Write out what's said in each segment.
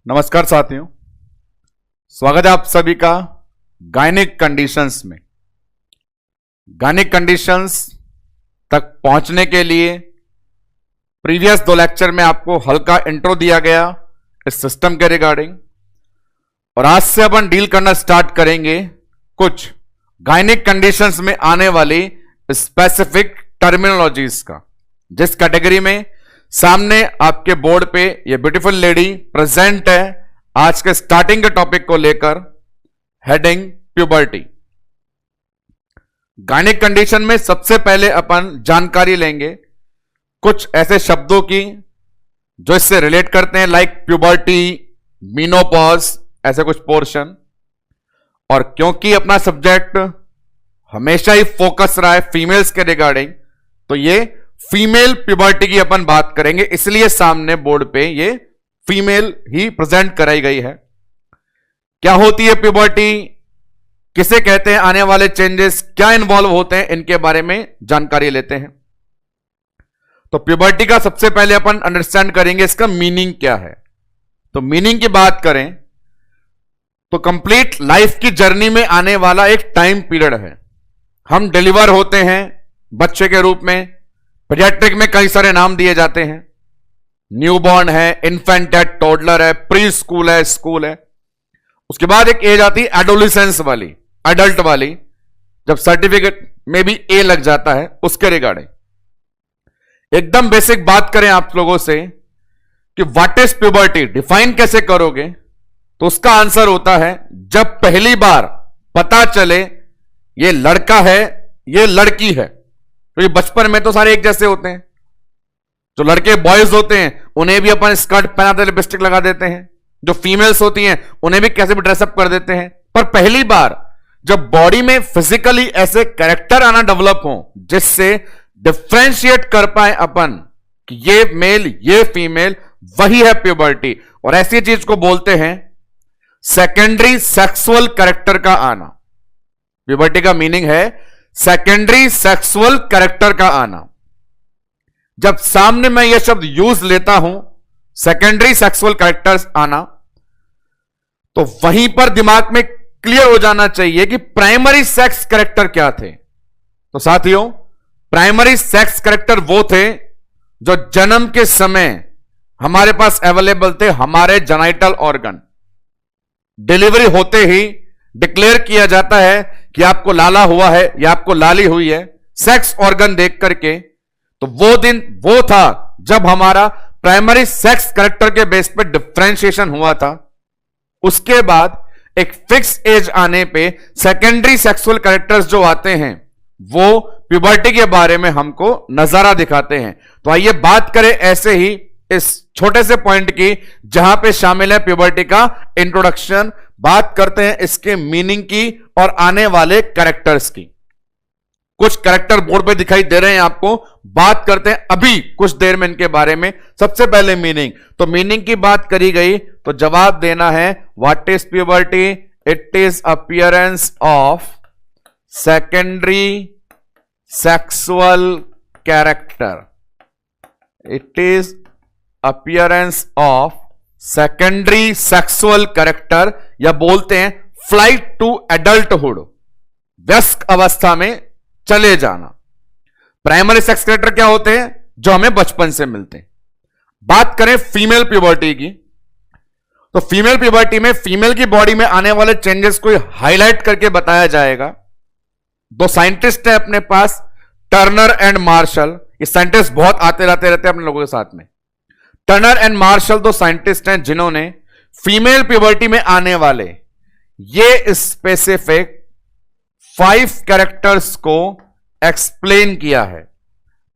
नमस्कार साथियों, स्वागत है आप सभी का गायनिक कंडीशंस में। गायनिक कंडीशंस तक पहुंचने के लिए प्रीवियस 2 लेक्चर में आपको हल्का इंट्रो दिया गया इस सिस्टम के रिगार्डिंग, और आज से अपन डील करना स्टार्ट करेंगे कुछ गायनिक कंडीशंस में आने वाली स्पेसिफिक टर्मिनोलॉजीज का, जिस कैटेगरी में सामने आपके बोर्ड पे ये ब्यूटीफुल लेडी प्रेजेंट है आज के स्टार्टिंग के टॉपिक को लेकर, हेडिंग प्यूबर्टी। गायनिक कंडीशन में सबसे पहले अपन जानकारी लेंगे कुछ ऐसे शब्दों की जो इससे रिलेट करते हैं, लाइक प्यूबर्टी, मीनोपॉज, ऐसे कुछ पोर्शन। और क्योंकि अपना सब्जेक्ट हमेशा ही फोकस रहा है फीमेल्स के रिगार्डिंग, तो ये फीमेल प्यूबर्टी की अपन बात करेंगे, इसलिए सामने बोर्ड पे ये फीमेल ही प्रेजेंट कराई गई है। क्या होती है प्यूबर्टी, किसे कहते हैं, आने वाले चेंजेस क्या इन्वॉल्व होते हैं, इनके बारे में जानकारी लेते हैं। तो प्यूबर्टी का सबसे पहले अपन अंडरस्टैंड करेंगे इसका मीनिंग क्या है। तो मीनिंग की बात करें तो कंप्लीट लाइफ की जर्नी में आने वाला एक टाइम पीरियड है। हम डिलीवर होते हैं बच्चे के रूप में, पीडियाट्रिक में कई सारे नाम दिए जाते हैं, न्यूबॉर्न है, इन्फेंट है, टोडलर है, प्री स्कूल है, स्कूल है। उसके बाद एक एज आती है एडोलिसेंस वाली, एडल्ट वाली, जब सर्टिफिकेट में भी ए लग जाता है, उसके रिगार्डिंग एकदम बेसिक बात करें आप लोगों से कि व्हाट इज प्यूबर्टी, डिफाइन कैसे करोगे, तो उसका आंसर होता है जब पहली बार पता चले ये लड़का है, ये लड़की है। तो ये बचपन में तो सारे एक जैसे होते हैं, जो लड़के बॉयज होते हैं उन्हें भी अपन स्कर्ट पहनाते, लिपस्टिक लगा देते हैं, जो फीमेल्स होती हैं उन्हें भी कैसे भी ड्रेसअप कर देते हैं। पर पहली बार जब बॉडी में फिजिकली ऐसे कैरेक्टर आना डेवलप हो जिससे डिफ्रेंशिएट कर पाए अपन कि ये मेल ये फीमेल, वही है प्यूबर्टी। और ऐसी चीज को बोलते हैं सेकेंडरी सेक्सुअल कैरेक्टर का आना। प्यूबर्टी का मीनिंग है सेकेंडरी सेक्सुअल कैरेक्टर का आना। जब सामने मैं यह शब्द यूज लेता हूं सेकेंडरी सेक्सुअल कैरेक्टर्स आना, तो वहीं पर दिमाग में क्लियर हो जाना चाहिए कि प्राइमरी सेक्स कैरेक्टर क्या थे। तो साथियों, प्राइमरी सेक्स कैरेक्टर वो थे जो जन्म के समय हमारे पास अवेलेबल थे, हमारे जेनाइटल ऑर्गन। डिलीवरी होते ही डिक्लेयर किया जाता है कि आपको लाला हुआ है या आपको लाली हुई है, सेक्स ऑर्गन देख करके। तो वो दिन वो था जब हमारा प्राइमरी सेक्स कैरेक्टर के बेस पे डिफरेंशिएशन हुआ था। उसके बाद एक फिक्स एज आने पे सेकेंडरी सेक्सुअल कैरेक्टर्स जो आते हैं वो प्यूबर्टी के बारे में हमको नजारा दिखाते हैं। तो आइए बात करें ऐसे ही इस छोटे से पॉइंट की जहां पे शामिल है प्यूबर्टी का इंट्रोडक्शन। बात करते हैं इसके मीनिंग की और आने वाले कैरेक्टर्स की। कुछ कैरेक्टर बोर्ड पे दिखाई दे रहे हैं आपको, बात करते हैं अभी कुछ देर में इनके बारे में। सबसे पहले मीनिंग, तो मीनिंग की बात करी गई तो जवाब देना है what is puberty, it is appearance of secondary sexual character. It is appearance of secondary sexual character, या बोलते हैं फ्लाइट टू एडल्टहुड, वयस्क अवस्था में चले जाना। प्राइमरी सेक्स कैरेक्टर क्या होते हैं जो हमें बचपन से मिलते हैं। बात करें फीमेल प्यूबर्टी की, तो फीमेल प्यूबर्टी में फीमेल की बॉडी में आने वाले चेंजेस को हाईलाइट करके बताया जाएगा। 2 साइंटिस्ट हैं अपने पास, टर्नर एंड मार्शल। ये साइंटिस्ट बहुत आते रहते हैं अपने लोगों के साथ में। टर्नर एंड मार्शल 2 साइंटिस्ट हैं जिन्होंने फीमेल प्यूबर्टी में आने वाले ये स्पेसिफिक 5 कैरेक्टर्स को एक्सप्लेन किया है।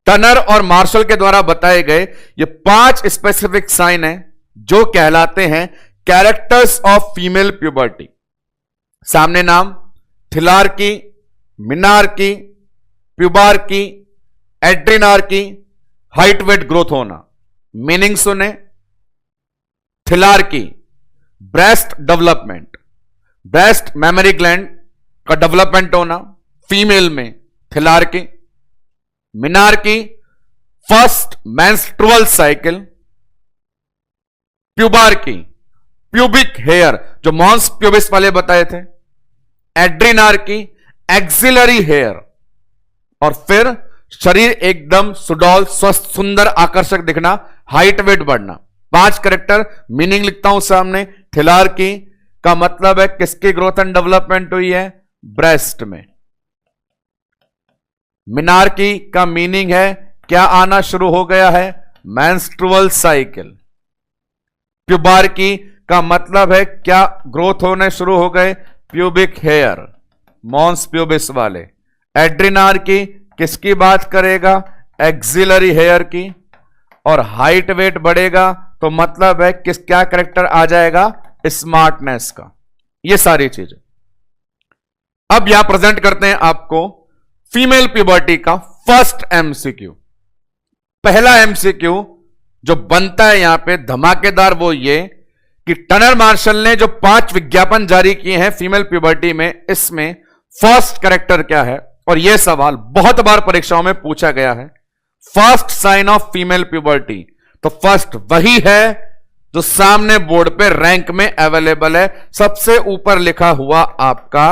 टर्नर और मार्शल के द्वारा बताए गए ये 5 स्पेसिफिक साइन हैं जो कहलाते हैं कैरेक्टर्स ऑफ फीमेल प्यूबर्टी। सामने नाम thelarche, menarche, pubarche, adrenarche, height weight growth होना। मीनिंग सुने, thelarche breast development, breast memory gland का डेवलपमेंट होना फीमेल में, थिलार्की। Menarche first menstrual cycle. Pubarche pubic hair जो मॉन्स प्यूबिस वाले बताए थे, एड्रीनार्की एक्सिलरी हेयर, और फिर शरीर एकदम सुडौल स्वस्थ सुंदर आकर्षक दिखना, हाइट वेट बढ़ना। 5 कैरेक्टर मीनिंग लिखता हूं सामने। थिलार्की का मतलब है किसकी ग्रोथ एंड डेवलपमेंट हुई है, ब्रेस्ट में। मिनार्की का मीनिंग है क्या आना शुरू हो गया है, मेंस्ट्रुअल साइकिल। प्यूबार्की का मतलब है क्या ग्रोथ होने शुरू हो गए, प्यूबिक हेयर, मॉन्स प्यूबिस वाले। एड्रीनार्की किसकी बात करेगा, एक्सिलरी हेयर की। और हाइट वेट बढ़ेगा तो मतलब है किस क्या कैरेक्टर आ जाएगा, स्मार्टनेस का। ये सारी चीजें अब यहां प्रेजेंट करते हैं आपको फीमेल प्यूबर्टी का फर्स्ट एमसीक्यू। पहला एमसीक्यू जो बनता है यहां पे धमाकेदार वो ये कि टनर मार्शल ने जो 5 विज्ञापन जारी किए हैं फीमेल प्यूबर्टी में, इसमें फर्स्ट कैरेक्टर क्या है। और यह सवाल बहुत बार परीक्षाओं में पूछा गया है, first sign of female puberty. तो फर्स्ट वही है जो सामने बोर्ड पे रैंक में अवेलेबल है, सबसे ऊपर लिखा हुआ आपका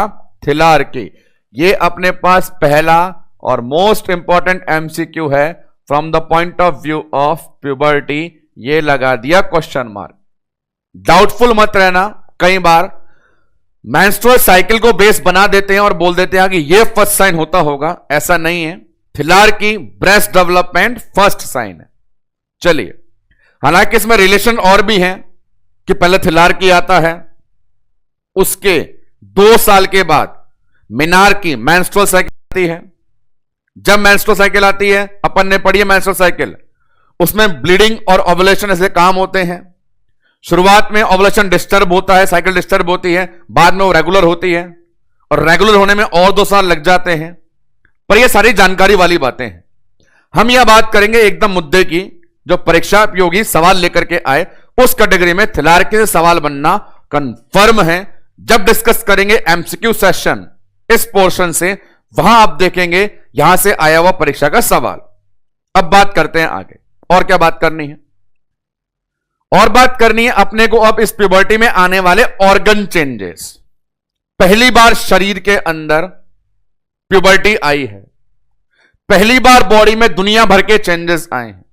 थिलार्की। ये अपने पास पहला और मोस्ट इंपॉर्टेंट एमसीक्यू है from the point of view of puberty. ये लगा दिया क्वेश्चन मार्क। डाउटफुल मत रहना, कई बार मेंस्ट्रुअल साइकिल को बेस बना देते हैं और बोल देते हैं कि ये फर्स्ट साइन होता होगा, ऐसा नहीं है। थिलार्की ब्रेस्ट डेवलपमेंट फर्स्ट साइन है। चलिए, हालांकि इसमें रिलेशन और भी है कि पहले थिलार्की आता है, उसके 2 साल के बाद मिनार्की मेंस्ट्रुअल साइकिल आती है। जब मेंस्ट्रुअल साइकिल आती है, अपन ने पढ़ी है मेंस्ट्रुअल साइकिल, उसमें ब्लीडिंग और ओवुलेशन ऐसे काम होते हैं। शुरुआत में ओवुलेशन डिस्टर्ब होता है, साइकिल डिस्टर्ब होती है, बाद में वो रेगुलर होती है, और रेगुलर होने में और 2 साल लग जाते हैं। पर ये सारी जानकारी वाली बातें हैं। हम यह बात करेंगे एकदम मुद्दे की, जो परीक्षा उपयोगी सवाल लेकर के आए, उस कैटेगरी में थिलार्की से सवाल बनना कंफर्म है। जब डिस्कस करेंगे एमसीक्यू सेशन इस पोर्शन से, वहां आप देखेंगे यहां से आया हुआ परीक्षा का सवाल। अब बात करते हैं आगे, और क्या बात करनी है, और बात करनी है अपने को अब इस प्यूबर्टी में आने वाले ऑर्गन चेंजेस। पहली बार शरीर के अंदर प्यूबर्टी आई है, पहली बार बॉडी में दुनिया भर के चेंजेस आए हैं,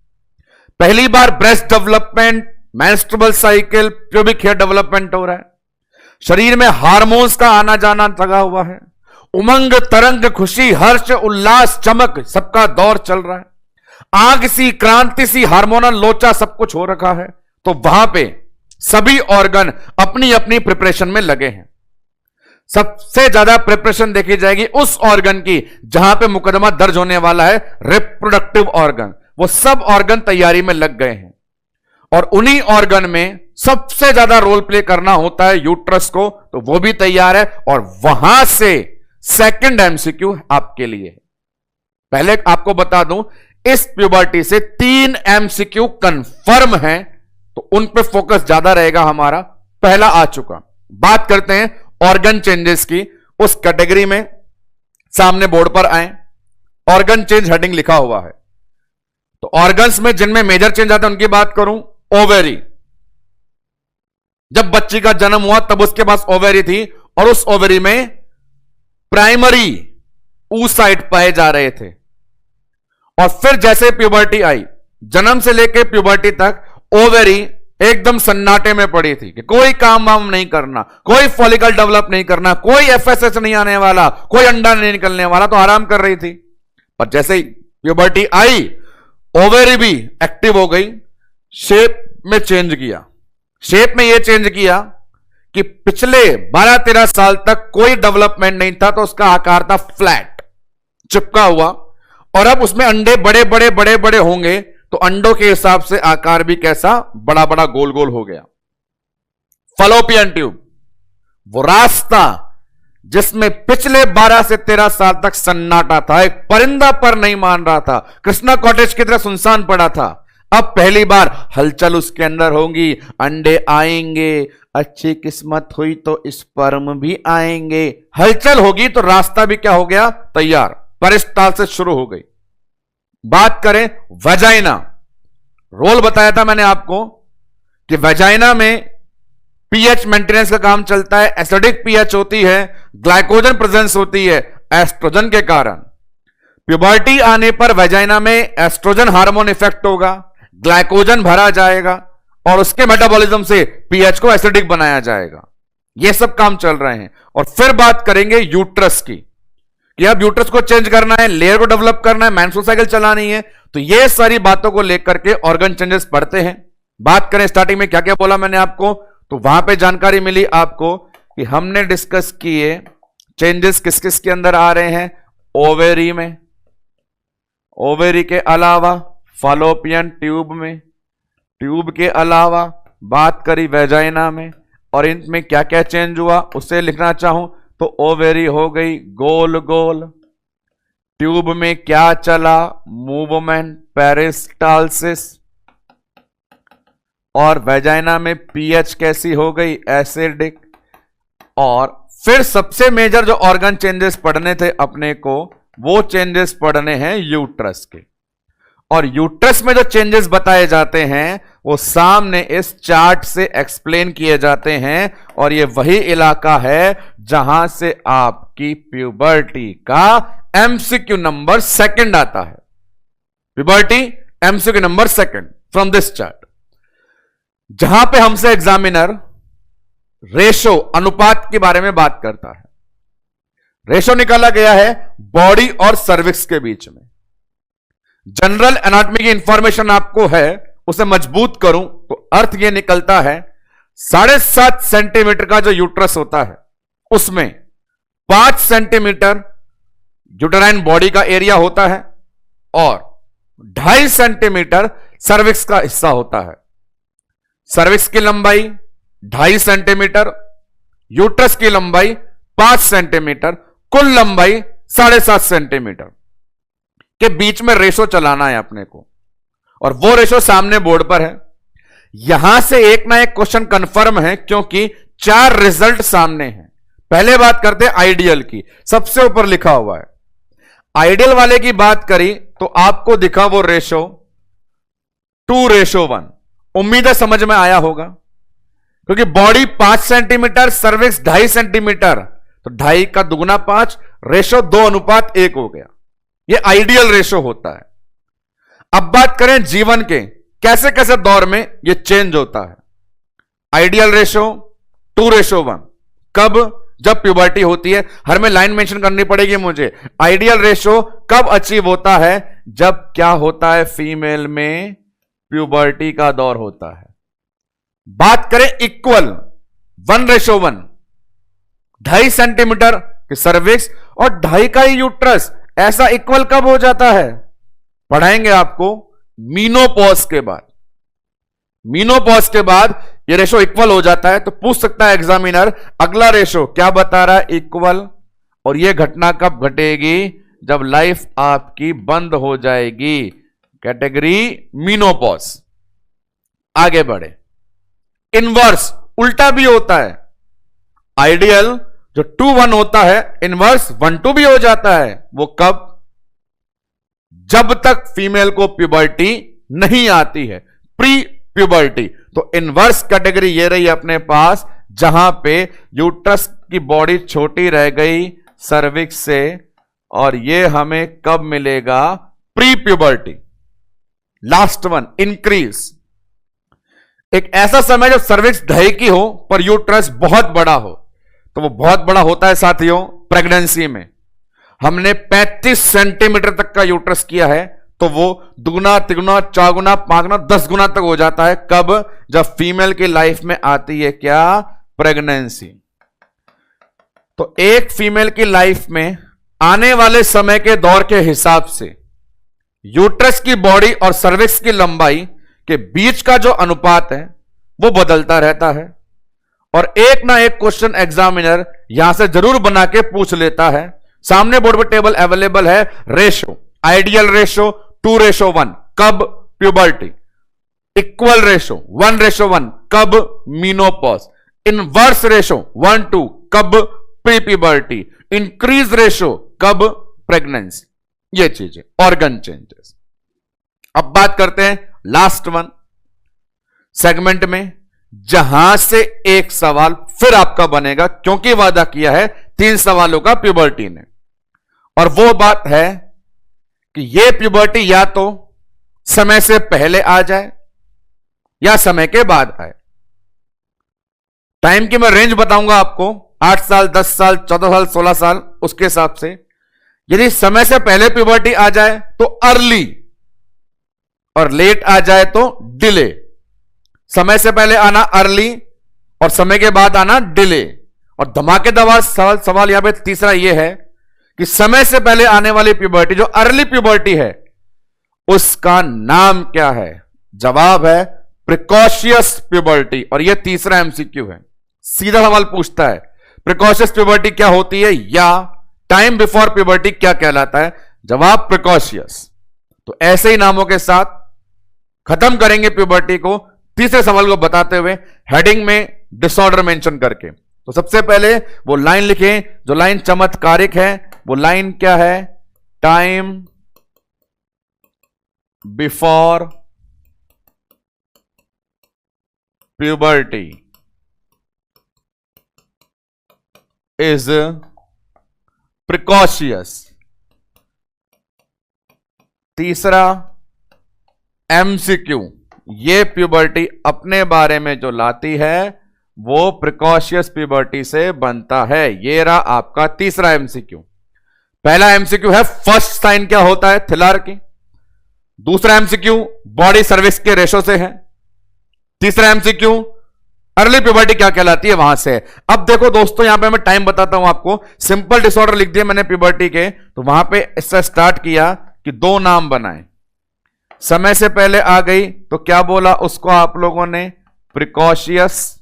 पहली बार breast development, menstrual cycle, pubic hair development हो रहा है, शरीर में हार्मोन्स का आना जाना लगा हुआ है, उमंग तरंग खुशी हर्ष उल्लास चमक सबका दौर चल रहा है, आग सी क्रांति सी हार्मोनल लोचा सब कुछ हो रखा है। तो वहां पे सभी ऑर्गन अपनी अपनी प्रिपरेशन में लगे हैं। सबसे ज्यादा प्रिपरेशन देखी जाएगी उस ऑर्गन की जहां पे मुकदमा दर्ज होने वाला है, रिप्रोडक्टिव ऑर्गन। वो सब ऑर्गन तैयारी में लग गए हैं, और उन्हीं ऑर्गन में सबसे ज्यादा रोल प्ले करना होता है यूट्रस को, तो वो भी तैयार है। और वहां से सेकंड एमसीक्यू आपके लिए है। पहले आपको बता दूं, इस प्यूबर्टी से 3 एमसीक्यू कंफर्म है, तो उन पे फोकस ज्यादा रहेगा हमारा। पहला आ चुका, बात करते हैं ऑर्गन चेंजेस की। उस कैटेगरी में सामने बोर्ड पर आए, ऑर्गन चेंज हेडिंग लिखा हुआ है। तो ऑर्गन्स में जिनमें मेजर चेंज आता है उनकी बात करूं, ओवेरी। जब बच्ची का जन्म हुआ तब उसके पास ओवेरी थी, और उस ओवेरी में प्राइमरी oocyte पाए जा रहे थे। और फिर जैसे प्यूबर्टी आई, जन्म से लेकर प्यूबर्टी तक ओवेरी एकदम सन्नाटे में पड़ी थी कि कोई काम वाम नहीं करना, कोई फॉलिकल डेवलप नहीं करना, कोई एफएसएच नहीं आने वाला, कोई अंडा नहीं निकलने वाला, तो आराम कर रही थी। पर जैसे ही प्यूबर्टी आई, ओवेरी भी एक्टिव हो गई, शेप में चेंज किया। शेप में यह चेंज किया कि पिछले 12-13 साल तक कोई डेवलपमेंट नहीं था, तो उसका आकार था फ्लैट, चिपका हुआ। और अब उसमें अंडे बड़े बड़े बड़े बड़े होंगे, तो अंडों के हिसाब से आकार भी कैसा, बड़ा बड़ा गोल गोल हो गया। फलोपियन ट्यूब, वो रास्ता जिसमें पिछले 12 से 13 साल तक सन्नाटा था, एक परिंदा पर नहीं मान रहा था, कृष्णा कॉटेज की तरह सुनसान पड़ा था, अब पहली बार हलचल उसके अंदर होगी, अंडे आएंगे, अच्छी किस्मत हुई तो स्पर्म भी आएंगे, हलचल होगी तो रास्ता भी क्या हो गया, तैयार, परिस्टाल से शुरू हो गई। बात करें वेजाइना, रोल बताया था मैंने आपको कि वेजाइना में पीएच मेंटेनेंस का काम चलता है, एसिडिक पीएच होती है, ग्लाइकोजन प्रेजेंस होती है एस्ट्रोजन के कारण। प्यूबर्टी आने पर वेजाइना में एस्ट्रोजन हार्मोन इफेक्ट होगा, ग्लाइकोजन भरा जाएगा और उसके मेटाबॉलिज्म से पीएच को एसिडिक बनाया जाएगा। ये सब काम चल रहे हैं। और फिर बात करेंगे यूट्रस की कि अब यूट्रस को चेंज करना है, लेयर को डेवलप करना है, मेंस्ट्रुअल साइकिल चलानी है, तो ये सारी बातों को लेकर के ऑर्गन चेंजेस पढ़ते हैं। बात करें स्टार्टिंग में क्या क्या बोला मैंने आपको, तो वहां पे जानकारी मिली आपको कि हमने डिस्कस किए चेंजेस किस किस के अंदर आ रहे हैं, ओवेरी में, ओवेरी के अलावा फॉलोपियन ट्यूब में, ट्यूब के अलावा बात करी वेजाइना में, और इनमें क्या क्या चेंज हुआ उसे लिखना चाहूं तो ओवेरी हो गई गोल गोल, ट्यूब में क्या चला, मूवमेंट, पेरिस्टालसिस, और वेजाइना में पीएच कैसी हो गई, एसिडिक। और फिर सबसे मेजर जो ऑर्गन चेंजेस पढ़ने थे अपने को, वो चेंजेस पढ़ने हैं यूट्रस के। और यूट्रस में जो चेंजेस बताए जाते हैं वो सामने इस चार्ट से एक्सप्लेन किए जाते हैं, और ये वही इलाका है जहां से आपकी प्यूबर्टी का एमसीक्यू नंबर सेकंड आता है। Puberty MCQ number second from this chart, जहां पे हमसे एग्जामिनर रेशो, अनुपात के बारे में बात करता है। रेशो निकाला गया है बॉडी और सर्विक्स के बीच में। जनरल एनाटॉमी की इंफॉर्मेशन आपको है, उसे मजबूत करूं तो अर्थ यह निकलता है 7.5 सेंटीमीटर का जो यूट्रस होता है उसमें 5 सेंटीमीटर यूटेराइन बॉडी का एरिया होता है और 2.5 सेंटीमीटर सर्विक्स का हिस्सा होता है। सर्विक्स की लंबाई 2.5 सेंटीमीटर, यूट्रस की लंबाई 5 सेंटीमीटर, कुल लंबाई 7.5 सेंटीमीटर के बीच में रेशो चलाना है अपने को, और वो रेशो सामने बोर्ड पर है। यहां से एक ना एक क्वेश्चन कंफर्म है क्योंकि 4 रिजल्ट सामने हैं। पहले बात करते हैं आइडियल की, सबसे ऊपर लिखा हुआ है। आइडियल वाले की बात करी तो आपको दिखा वो रेशो 2:1। उम्मीद है समझ में आया होगा, क्योंकि बॉडी 5 सेंटीमीटर, सर्विक्स 2.5 सेंटीमीटर, तो 2.5 का दुगुना 5, रेशो 2:1 हो गया। ये आइडियल रेशो होता है। अब बात करें जीवन के कैसे कैसे दौर में ये चेंज होता है। आइडियल रेशो 2:1 कब, जब प्यूबर्टी होती है। हर में लाइन मेंशन करनी पड़ेगी मुझे। आइडियल रेशो कब अचीव होता है, जब क्या होता है, फीमेल में प्यूबर्टी का दौर होता है। बात करें इक्वल 1:1, 2.5 सेंटीमीटर की सर्विक्स और 2.5 का ही यूट्रस, ऐसा इक्वल कब हो जाता है, पढ़ाएंगे आपको मीनोपॉज के बाद। मीनोपॉज के बाद ये रेशो इक्वल हो जाता है, तो पूछ सकता है एग्जामिनर अगला रेशो क्या बता रहा है, इक्वल। और ये घटना कब घटेगी, जब लाइफ आपकी बंद हो जाएगी, कैटेगरी मीनोपॉज। आगे बढ़े, इनवर्स उल्टा भी होता है। आइडियल जो 2:1 होता है, इनवर्स 1:2 भी हो जाता है। वो कब, जब तक फीमेल को प्यूबर्टी नहीं आती है, प्री प्यूबर्टी। तो इनवर्स कैटेगरी ये रही अपने पास, जहां पे यूट्रस की बॉडी छोटी रह गई सर्विक्स से, और ये हमें कब मिलेगा, pre puberty. Last one, increase. एक ऐसा समय जब सर्विक्स 2.5 की हो पर यूट्रस बहुत बड़ा हो, तो वो बहुत बड़ा होता है साथियों प्रेगनेंसी में। हमने 35 सेंटीमीटर तक का यूट्रस किया है, तो वो दुगुना, तिगुना, चौगुना, पांचगुना, 10 गुना तक हो जाता है। कब, जब फीमेल की लाइफ में आती है क्या, प्रेगनेंसी। तो एक फीमेल की लाइफ में आने वाले समय के दौर के हिसाब से यूट्रस की बॉडी और सर्विक्स की लंबाई के बीच का जो अनुपात है वो बदलता रहता है। और एक ना एक क्वेश्चन एग्जामिनर यहां से जरूर बना के पूछ लेता है। सामने बोर्ड पर टेबल अवेलेबल है। रेशो, आइडियल रेशो 2:1 कब, प्यूबर्टी। इक्वल रेशो 1:1 कब, मीनोपॉज। इनवर्स रेशो 1:2 कब, प्री प्यूबर्टी। इंक्रीज रेशो कब, प्रेगनेंसी। ये चीजें ऑर्गन चेंजेस। अब बात करते हैं लास्ट वन सेगमेंट में, जहां से एक सवाल फिर आपका बनेगा, क्योंकि वादा किया है 3 सवालों का प्यूबर्टी ने। और वो बात है कि ये प्यूबर्टी या तो समय से पहले आ जाए या समय के बाद आए। टाइम की मैं रेंज बताऊंगा आपको, 8 साल, 10 साल, 14 साल, 16 साल, उसके हिसाब से। यदि समय से पहले प्यूबर्टी आ जाए तो अर्ली, और लेट आ जाए तो डिले। समय से पहले आना अर्ली और समय के बाद आना डिले। और धमाकेदार सवाल यहां पे तीसरा यह है कि समय से पहले आने वाली प्यूबर्टी, जो अर्ली प्यूबर्टी है, उसका नाम क्या है? जवाब है प्रिकॉशियस प्यूबर्टी। और यह तीसरा एमसीक्यू है, सीधा सवाल पूछता है प्रिकॉशियस प्यूबर्टी क्या होती है, या टाइम बिफोर प्यूबर्टी क्या कहलाता है? जवाब प्रिकॉशियस। तो ऐसे ही नामों के साथ खत्म करेंगे प्यूबर्टी को, तीसरे सवाल को बताते हुए हेडिंग में डिसऑर्डर मेंशन करके। तो सबसे पहले वो लाइन लिखें जो लाइन चमत्कारिक है। वो लाइन क्या है? Time before puberty is precocious. तीसरा एमसीक्यू, ये प्यूबर्टी अपने बारे में जो लाती है वो प्रिकॉशियस प्यूबर्टी से बनता है। ये रहा आपका तीसरा एमसीक्यू। पहला एमसीक्यू है फर्स्ट साइन क्या होता है? थिलार की। दूसरा एमसीक्यू बॉडी सर्विस के रेशो से है। तीसरा एमसीक्यू अर्ली प्यूबर्टी क्या कहलाती है, वहां से। अब देखो दोस्तों, यहां पे मैं टाइम बताता हूं आपको। सिंपल डिसऑर्डर लिख दिया मैंने प्यूबर्टी के, तो वहां पे इससे स्टार्ट किया कि 2 नाम बनाए। समय से पहले आ गई तो क्या बोला उसको आप लोगों ने? प्रिकॉशियस।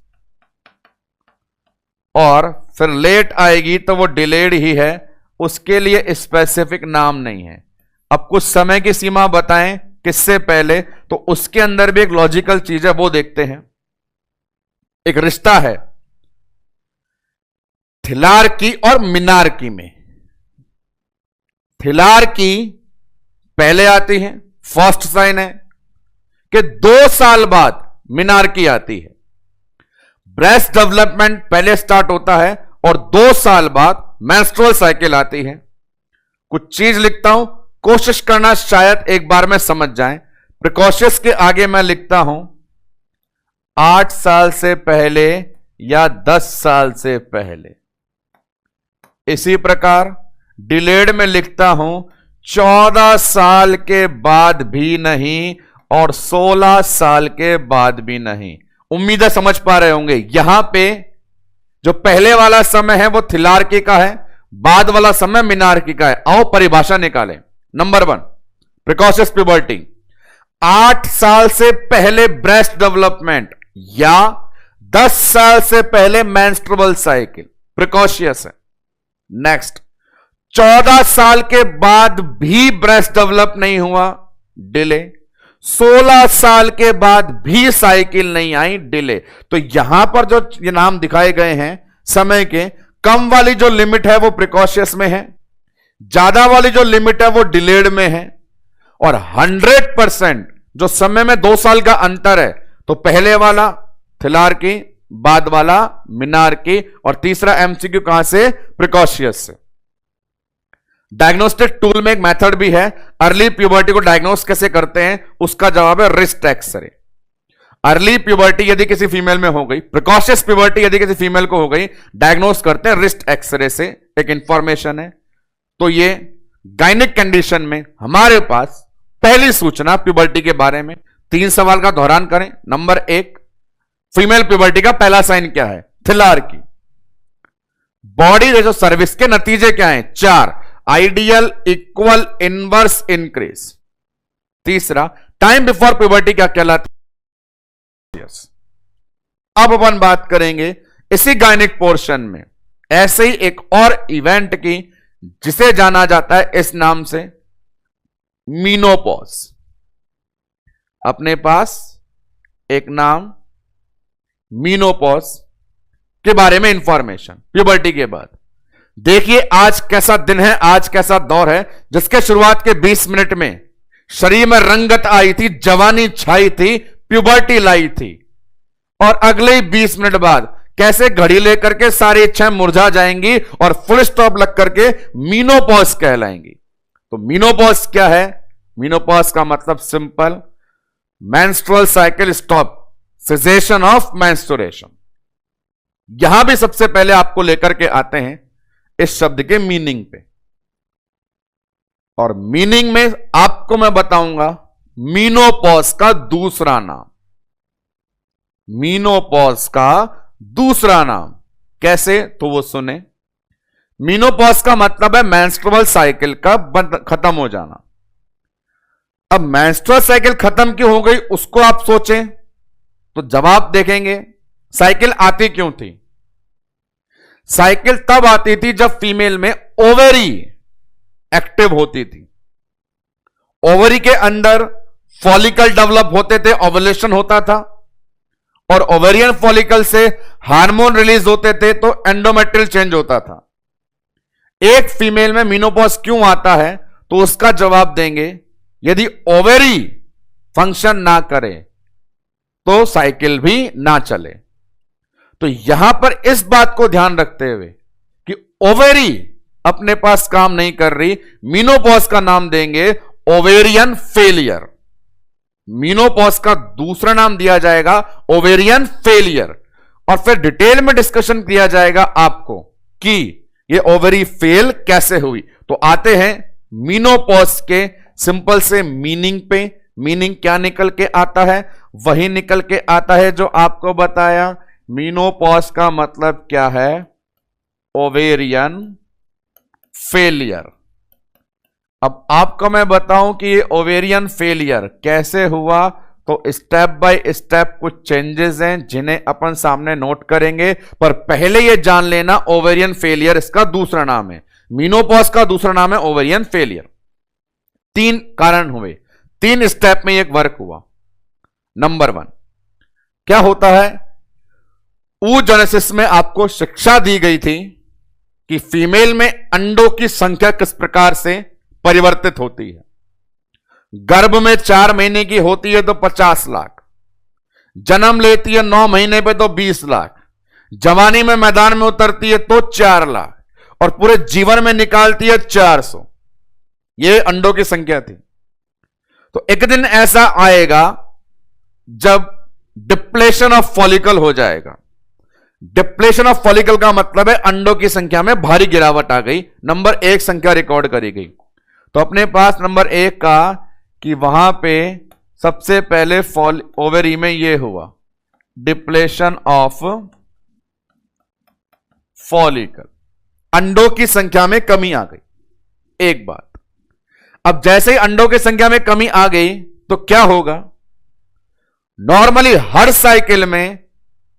और फिर लेट आएगी तो वो डिलेड ही है, उसके लिए स्पेसिफिक नाम नहीं है। अब कुछ समय की सीमा बताएं किससे पहले, तो उसके अंदर भी एक लॉजिकल चीज है, वो देखते हैं। एक रिश्ता है थिलारकी और मिनारकी में। थिलारकी पहले आती है, फर्स्ट साइन है, कि 2 साल बाद मिनारकी आती है। ब्रेस्ट डेवलपमेंट पहले स्टार्ट होता है और 2 साल बाद मेंस्ट्रुअल साइकिल आती है। कुछ चीज लिखता हूं, कोशिश करना शायद एक बार में समझ जाएं। प्रिकॉशियस के आगे मैं लिखता हूं 8 साल से पहले या 10 साल से पहले। इसी प्रकार डिलेड में लिखता हूं 14 साल के बाद भी नहीं और 16 साल के बाद भी नहीं। उम्मीद है समझ पा रहे होंगे। यहां पे जो पहले वाला समय है वो थिलारकी का है, बाद वाला समय मिनारकी का है। आओ परिभाषा निकालें। नंबर 1, प्रिकॉशियस प्यूबर्टी, 8 साल से पहले ब्रेस्ट डेवलपमेंट या 10 साल से पहले मेंस्ट्रुअल साइकिल, प्रिकॉशियस है। नेक्स्ट, 14 साल के बाद भी ब्रेस्ट डेवलप नहीं हुआ, डिले। 16 साल के बाद भी साइकिल नहीं आई, डिले। तो यहां पर जो ये नाम दिखाए गए हैं समय के, कम वाली जो लिमिट है वो प्रिकॉशियस में है, ज्यादा वाली जो लिमिट है वो डिलेड में है। और 100% जो समय में 2 साल का अंतर है, तो पहले वाला थिलारकी, बाद वाला मिनारकी, और तीसरा एमसीक्यू कहां से? प्रिकॉशियस से। डायग्नोस्टिक टूल में एक मेथड भी है, अर्ली प्यूबर्टी को डायग्नोस कैसे करते हैं, उसका जवाब है रिस्ट एक्सरे। अर्ली प्यूबर्टी यदि किसी फीमेल में हो गई, प्रिकॉशियस प्यूबर्टी यदि किसी फीमेल को हो गई, डायग्नोस करते हैं रिस्ट एक्सरे से। एक इंफॉर्मेशन है। तो ये गायनिक कंडीशन में हमारे पास पहली सूचना प्यूबर्टी के बारे में। 3 सवाल का दोहरान करें। नंबर 1, फीमेल प्यूबर्टी का पहला साइन क्या है? थिलारकी। बॉडी रेशो सर्विस के नतीजे क्या हैं? 4, आइडियल, इक्वल, इनवर्स, इंक्रीज। तीसरा, टाइम बिफोर प्यूबर्टी क्या कहलाती है? अब अपन बात करेंगे इसी गायनिक पोर्शन में ऐसे ही एक और इवेंट की, जिसे जाना जाता है इस नाम से मीनोपॉज। अपने पास एक नाम मीनोपॉज के बारे में इंफॉर्मेशन प्यूबर्टी के बाद। देखिए आज कैसा दिन है, आज कैसा दौर है, जिसके शुरुआत के 20 मिनट में शरीर में रंगत आई थी, जवानी छाई थी, प्यूबर्टी लाई थी। और अगले ही 20 मिनट बाद कैसे घड़ी लेकर के सारी इच्छाएं मुरझा जाएंगी और फुल स्टॉप लग करके मीनोपॉज कहलाएंगी। तो मीनोपॉज क्या है? मीनोपॉज का मतलब simple, menstrual cycle stop, cessation of menstruation. यहां भी सबसे पहले आपको लेकर के आते हैं इस शब्द के मीनिंग पे, और मीनिंग में आपको मैं बताऊंगा मीनोपॉज का दूसरा नाम। मीनोपॉज का दूसरा नाम कैसे, तो वो सुने। मीनोपॉज का मतलब है मेंस्ट्रुअल साइकिल का खत्म हो जाना। अब मेंस्ट्रुअल साइकिल खत्म क्यों हो गई उसको आप सोचें तो जवाब देखेंगे साइकिल आती क्यों थी। साइकिल तब आती थी जब फीमेल में ओवरी एक्टिव होती थी। ओवरी के अंदर फॉलिकल डेवलप होते थे, ओवुलेशन होता था, और ओवेरियन फॉलिकल से हार्मोन रिलीज होते थे तो एंडोमेट्रियल चेंज होता था। एक फीमेल में मीनोपॉज क्यों आता है तो उसका जवाब देंगे यदि ओवेरी फंक्शन ना करे तो साइकिल भी ना चले। तो यहां पर इस बात को ध्यान रखते हुए कि ओवेरी अपने पास काम नहीं कर रही, मीनोपॉज का नाम देंगे ओवेरियन फेलियर। मीनोपॉज का दूसरा नाम दिया जाएगा ओवेरियन फेलियर, और फिर डिटेल में डिस्कशन किया जाएगा आपको कि ये ओवरी फेल कैसे हुई। तो आते हैं मीनोपॉज के सिंपल से मीनिंग पे। मीनिंग क्या निकल के आता है? वही निकल के आता है जो आपको बताया। मीनोपॉज का मतलब क्या है? Ovarian failure. अब आपको मैं बताऊं कि ये ओवेरियन फेलियर कैसे हुआ, तो स्टेप बाय स्टेप कुछ चेंजेस हैं जिन्हें अपन सामने नोट करेंगे, पर पहले ये जान लेना ओवेरियन फेलियर इसका दूसरा नाम है। मीनोपॉज का दूसरा नाम है ओवेरियन फेलियर। 3 कारण हुए, 3 स्टेप में एक वर्क हुआ। नंबर 1 क्या होता है? oogenesis में आपको शिक्षा दी गई थी कि फीमेल में अंडों की संख्या किस प्रकार से परिवर्तित होती है। गर्भ में 4 महीने की होती है तो 50 लाख, जन्म लेती है 9 महीने पे तो 20 लाख, जवानी में मैदान में उतरती है तो 4 लाख, और पूरे जीवन में निकालती है 400। ये अंडों की संख्या थी। तो एक दिन ऐसा आएगा जब डिप्लेशन ऑफ फॉलिकल हो जाएगा। डिप्लेशन ऑफ फॉलिकल का मतलब है अंडों की संख्या में भारी गिरावट आ गई। नंबर 1 संख्या रिकॉर्ड करी गई। तो अपने पास नंबर 1 का कि वहां पे सबसे पहले ओवरी में ये हुआ डिप्लेशन ऑफ फॉलिकल, अंडों की संख्या में कमी आ गई। एक बात, अब जैसे ही अंडों की संख्या में कमी आ गई तो क्या होगा? नॉर्मली हर साइकिल में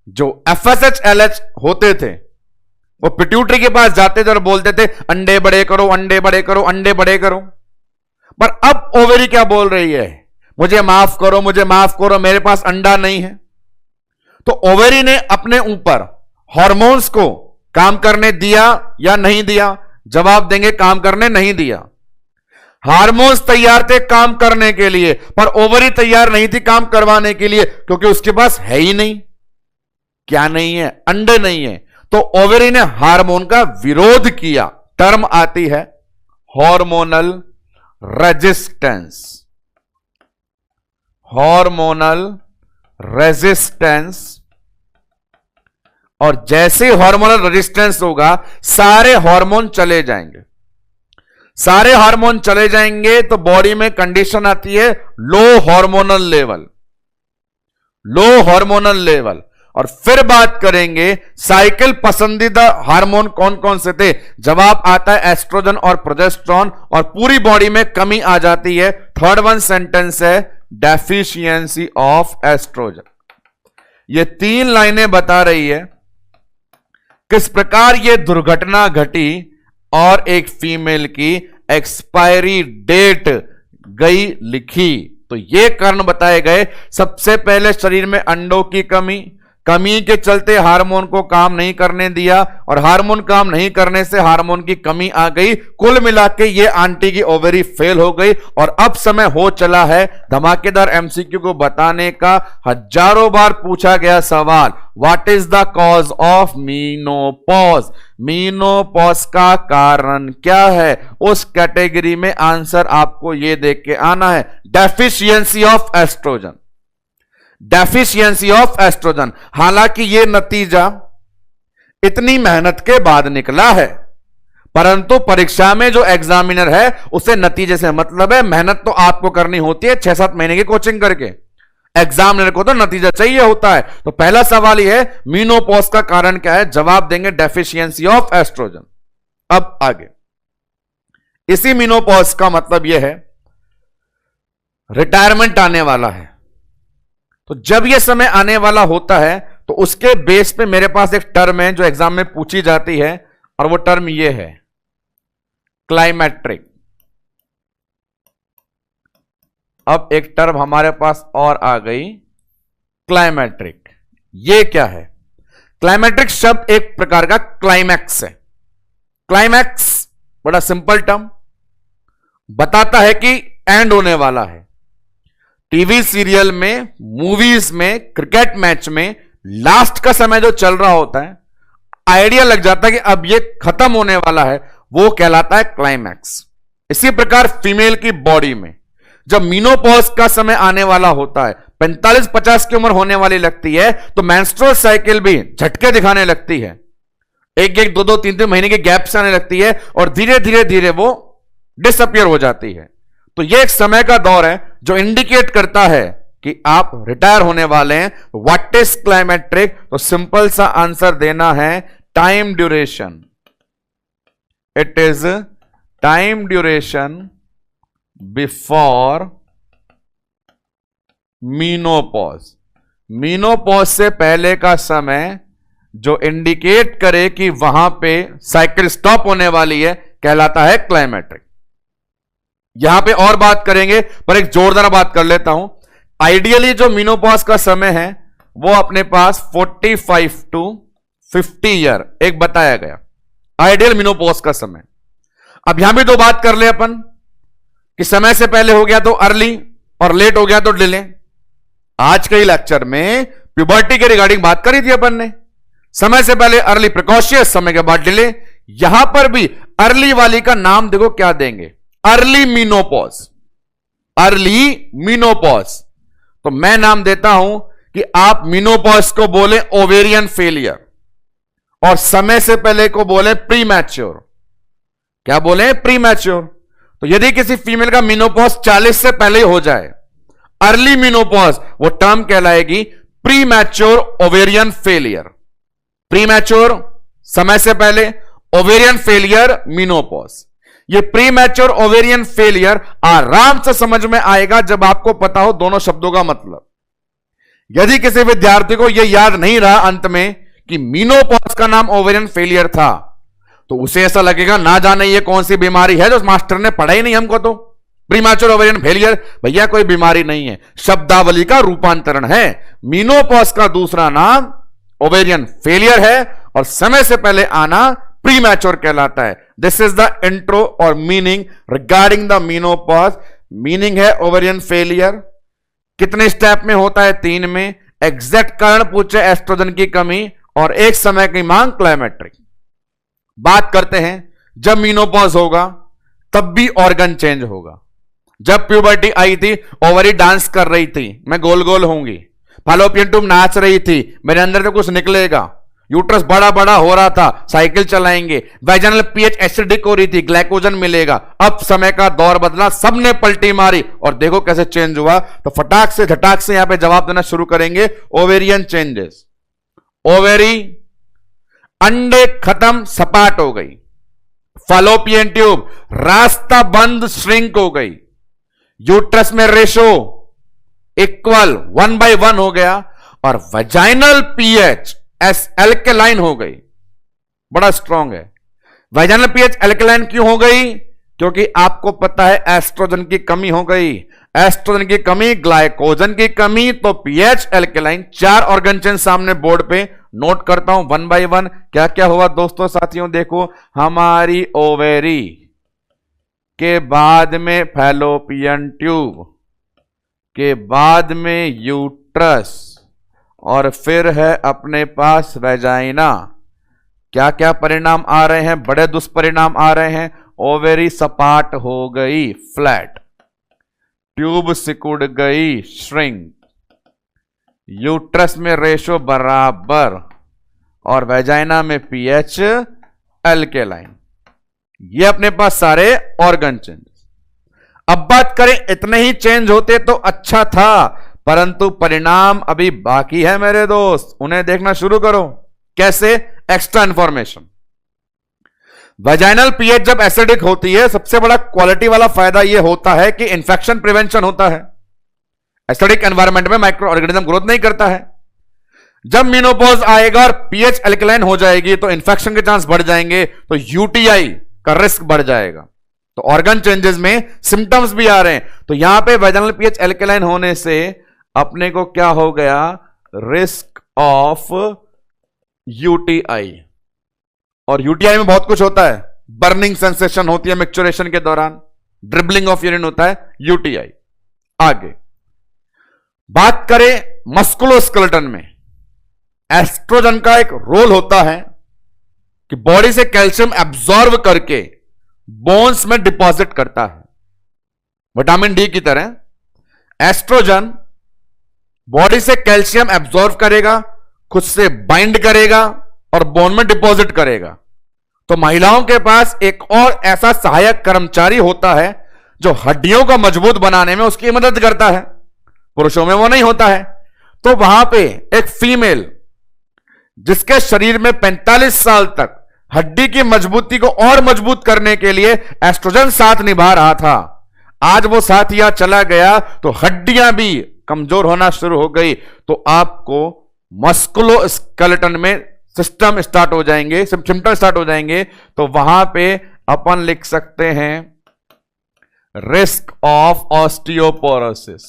जो FSH LH होते थे वो पिट्यूटरी के पास जाते थे और बोलते थे अंडे बड़े करो, अंडे बड़े करो, अंडे बड़े करो। पर अब ओवरी क्या बोल रही है? मुझे माफ करो, मुझे माफ करो, मेरे पास अंडा नहीं है। तो ओवरी ने अपने ऊपर हार्मोन्स को काम करने दिया या नहीं दिया? जवाब देंगे काम करने नहीं दिया। हार्मोन्स तैयार थे काम करने के लिए, पर ओवरी तैयार नहीं थी काम करवाने के लिए, क्योंकि उसके पास है ही नहीं। क्या नहीं है? अंडे नहीं है। तो ओवरी ने हार्मोन का विरोध किया। टर्म आती है हार्मोनल रेजिस्टेंस। Hormonal resistance. और जैसे हार्मोनल रेजिस्टेंस होगा सारे हार्मोन चले जाएंगे। सारे हार्मोन चले जाएंगे तो बॉडी में कंडीशन आती है लो हार्मोनल लेवल। लो हार्मोनल लेवल। और फिर बात करेंगे साइकिल पसंदीदा हार्मोन कौन कौन से थे। जवाब आता है एस्ट्रोजन और प्रोजेस्टेरोन, और पूरी बॉडी में कमी आ जाती है। थर्ड वन सेंटेंस है डेफिशिएंसी ऑफ एस्ट्रोजन। ये 3 लाइनें बता रही है किस प्रकार ये दुर्घटना घटी और एक फीमेल की एक्सपायरी डेट गई लिखी। तो ये कारण बताए गए। सबसे पहले शरीर में अंडों की कमी, कमी के चलते हार्मोन को काम नहीं करने दिया और हार्मोन काम नहीं करने से हार्मोन की कमी आ गई। कुल मिला के ये आंटी की ओवरी फेल हो गई और अब समय हो चला है धमाकेदार एमसीक्यू को बताने का। हजारों बार पूछा गया सवाल, what is the cause of menopause? Menopause का कारण क्या है? उस कैटेगरी में आंसर आपको यह देख के आना है, deficiency of oestrogen. Deficiency of oestrogen. हालांकि यह नतीजा इतनी मेहनत के बाद निकला है, परंतु परीक्षा में जो एग्जामिनर है उसे नतीजे से मतलब है। मेहनत तो आपको करनी होती है 6-7 महीने की कोचिंग करके, एग्जामिनर को तो नतीजा चाहिए होता है। तो पहला सवाल यह है, मीनोपॉज का कारण क्या है? जवाब देंगे डेफिशिएंसी ऑफ एस्ट्रोजन। अब आगे, इसी मीनोपॉज का मतलब यह है रिटायरमेंट आने वाला है। तो जब यह समय आने वाला होता है तो उसके बेस पे मेरे पास एक टर्म है जो एग्जाम में पूछी जाती है और वो टर्म यह है क्लाइमेट्रिक। अब एक टर्म हमारे पास और आ गई, क्लाइमेट्रिक। ये क्या है? क्लाइमेट्रिक शब्द एक प्रकार का क्लाइमैक्स है। क्लाइमैक्स बड़ा सिंपल टर्म, बताता है कि एंड होने वाला है। टीवी सीरियल में, मूवीज में, क्रिकेट मैच में लास्ट का समय जो चल रहा होता है, आइडिया लग जाता है कि अब ये खत्म होने वाला है, वो कहलाता है क्लाइमैक्स। इसी प्रकार फीमेल की बॉडी में जब मीनोपॉज का समय आने वाला होता है, 45-50 की उम्र होने वाली लगती है, तो मेंस्ट्रुअल साइकिल भी झटके दिखाने लगती है, 1-1, 2-2, 3-3 महीने के गैप से आने लगती है और धीरे धीरे धीरे वो डिसअपियर हो जाती है। तो ये एक समय का दौर है जो इंडिकेट करता है कि आप रिटायर होने वाले हैं। What is climacteric? तो सिंपल सा आंसर देना है, time duration. It is time duration before menopause. Menopause से पहले का समय जो इंडिकेट करे कि वहां पे साइकिल स्टॉप होने वाली है कहलाता है क्लाइमेट्रिक। यहां पे और बात करेंगे, पर एक जोरदार बात कर लेता हूं। आइडियली जो मीनोपॉज का समय है वो अपने पास 45 to 50 ईयर एक बताया गया, आइडियल मीनोपॉज का समय। अब यहां भी दो बात कर ले अपन कि समय से पहले हो गया तो अर्ली और लेट हो गया तो डिले। आज के लेक्चर में प्यूबर्टी के रिगार्डिंग बात करी थी अपन ने, समय से पहले अर्ली प्रिकॉशियस, समय के बाद डिले। यहां पर भी अर्ली वाली का नाम देखो क्या देंगे, अर्ली मीनोपॉज। अर्ली मीनोपॉज, तो मैं नाम देता हूं कि आप मीनोपॉज को बोले ओवेरियन फेलियर और समय से पहले को बोले प्रीमैच्योर। क्या बोले? प्रीमैच्योर। तो यदि किसी फीमेल का मीनोपॉज 40 से पहले हो जाए, अर्ली मीनोपॉज, वो टर्म कहलाएगी प्रीमैच्योर ओवेरियन फेलियर। प्रीमैच्योर समय से पहले, ओवेरियन फेलियर मीनोपॉज। ये प्रीमैच्योर ओवेरियन फेलियर आराम से समझ में आएगा जब आपको पता हो दोनों शब्दों का मतलब। यदि किसी विद्यार्थी को यह याद नहीं रहा अंत में कि मीनोपॉज का नाम ओवेरियन फेलियर था, तो उसे ऐसा लगेगा ना जाने ये कौन सी बीमारी है जो मास्टर ने पढ़ा ही नहीं हमको। तो प्रीमैच्योर ओवेरियन फेलियर भैया कोई बीमारी नहीं है, शब्दावली का रूपांतरण है। मीनोपॉज का दूसरा नाम ओवेरियन फेलियर है और समय से पहले आना प्रीमैच्योर कहलाता है। दिस इज द इंट्रो और meaning regarding the menopause. Meaning है ओवेरियन फेलियर, कितने स्टेप में होता है? 3 में। एग्जैक्ट कारण पूछे एस्ट्रोजन की कमी और एक समय की मांग क्लाइमेट्रिक। बात करते हैं जब मीनोपॉज होगा तब भी ऑर्गन चेंज होगा। जब प्यूबर्टी आई थी ओवरी डांस कर रही थी, मैं गोल गोल होंगी, फैलोपियन ट्यूब नाच रही थी, मेरे अंदर से कुछ निकलेगा, यूट्रस बड़ा बड़ा हो रहा था, साइकिल चलाएंगे, वैजाइनल पीएच एसिडिक हो रही थी, ग्लाइकोजन मिलेगा। अब समय का दौर बदला, सबने पलटी मारी और देखो कैसे चेंज हुआ। तो फटाक से झटाक से यहां पे जवाब देना शुरू करेंगे, ओवेरियन चेंजेस। ओवेरी अंडे खत्म, सपाट हो गई। फैलोपियन ट्यूब रास्ता बंद, श्रिंक हो गई। यूट्रस में रेशो इक्वल 1/1 हो गया और वैजाइनल पीएच एल्केलाइन हो गई। बड़ा स्ट्रांग है। वैजाइनल पीएच एल्केलाइन क्यों हो गई? क्योंकि आपको पता है एस्ट्रोजन की कमी हो गई। एस्ट्रोजन की कमी, ग्लाइकोजन की कमी, तो पीएच एल्केलाइन। 4 ऑर्गन चेन सामने बोर्ड पे नोट करता हूं वन बाय वन। क्या क्या हुआ दोस्तों साथियों, देखो हमारी ओवेरी के बाद में फैलोपियन ट्यूब, के बाद में यूट्रस, और फिर है अपने पास वेजाइना। क्या क्या परिणाम आ रहे हैं, बड़े दुष्परिणाम आ रहे हैं। ओवेरी सपाट हो गई, फ्लैट, ट्यूब सिकुड़ गई, श्रिंक, यूट्रस में रेशो बराबर, और वेजाइना में पीएच एल्केलाइन। ये अपने पास सारे ऑर्गन चेंजेस। अब बात करें, इतने ही चेंज होते तो अच्छा था, परंतु परिणाम अभी बाकी है मेरे दोस्त, उन्हें देखना शुरू करो। कैसे? Extra information. वेजाइनल पीएच जब एसिडिक होती है, सबसे बड़ा क्वालिटी वाला फायदा यह होता है कि इंफेक्शन प्रिवेंशन होता है। एसिडिक एनवायरनमेंट में माइक्रो ऑर्गेनिज्म ग्रोथ नहीं करता है। जब मेनोपॉज आएगा और पीएच एल्कलाइन हो जाएगी तो इंफेक्शन के चांस बढ़ जाएंगे, तो यूटीआई का रिस्क बढ़ जाएगा। तो ऑर्गन चेंजेस में सिम्टम्स भी आ रहे हैं। तो यहां पे वेजाइनल पीएच एल्कलाइन होने से अपने को क्या हो गया, रिस्क ऑफ यूटीआई। और यूटीआई में बहुत कुछ होता है, बर्निंग सेंसेशन होती है मैच्योरेशन के दौरान, ड्रिबलिंग ऑफ यूरिन होता है, यूटीआई। आगे बात करें मस्कुलोस्केलेटन में, एस्ट्रोजन का एक रोल होता है कि बॉडी से कैल्शियम एब्जॉर्ब करके बोन्स में डिपॉजिट करता है, विटामिन डी की तरह। एस्ट्रोजन बॉडी से कैल्शियम एब्जॉर्ब करेगा, खुद से बाइंड करेगा और बोन में डिपॉजिट करेगा। तो महिलाओं के पास एक और ऐसा सहायक कर्मचारी होता है जो हड्डियों को मजबूत बनाने में उसकी मदद करता है, पुरुषों में वो नहीं होता है। तो वहां पे एक फीमेल जिसके शरीर में 45 साल तक हड्डी की मजबूती को और मजबूत करने के लिए एस्ट्रोजन साथ निभा रहा था, आज वो साथ या चला गया तो हड्डियां भी कमजोर होना शुरू हो गई। तो आपको मस्कुलोस्केलेटन में सिस्टम स्टार्ट हो जाएंगे, सिम्टम स्टार्ट हो जाएंगे। तो वहां पे अपन लिख सकते हैं रिस्क ऑफ ऑस्टियोपोरोसिस।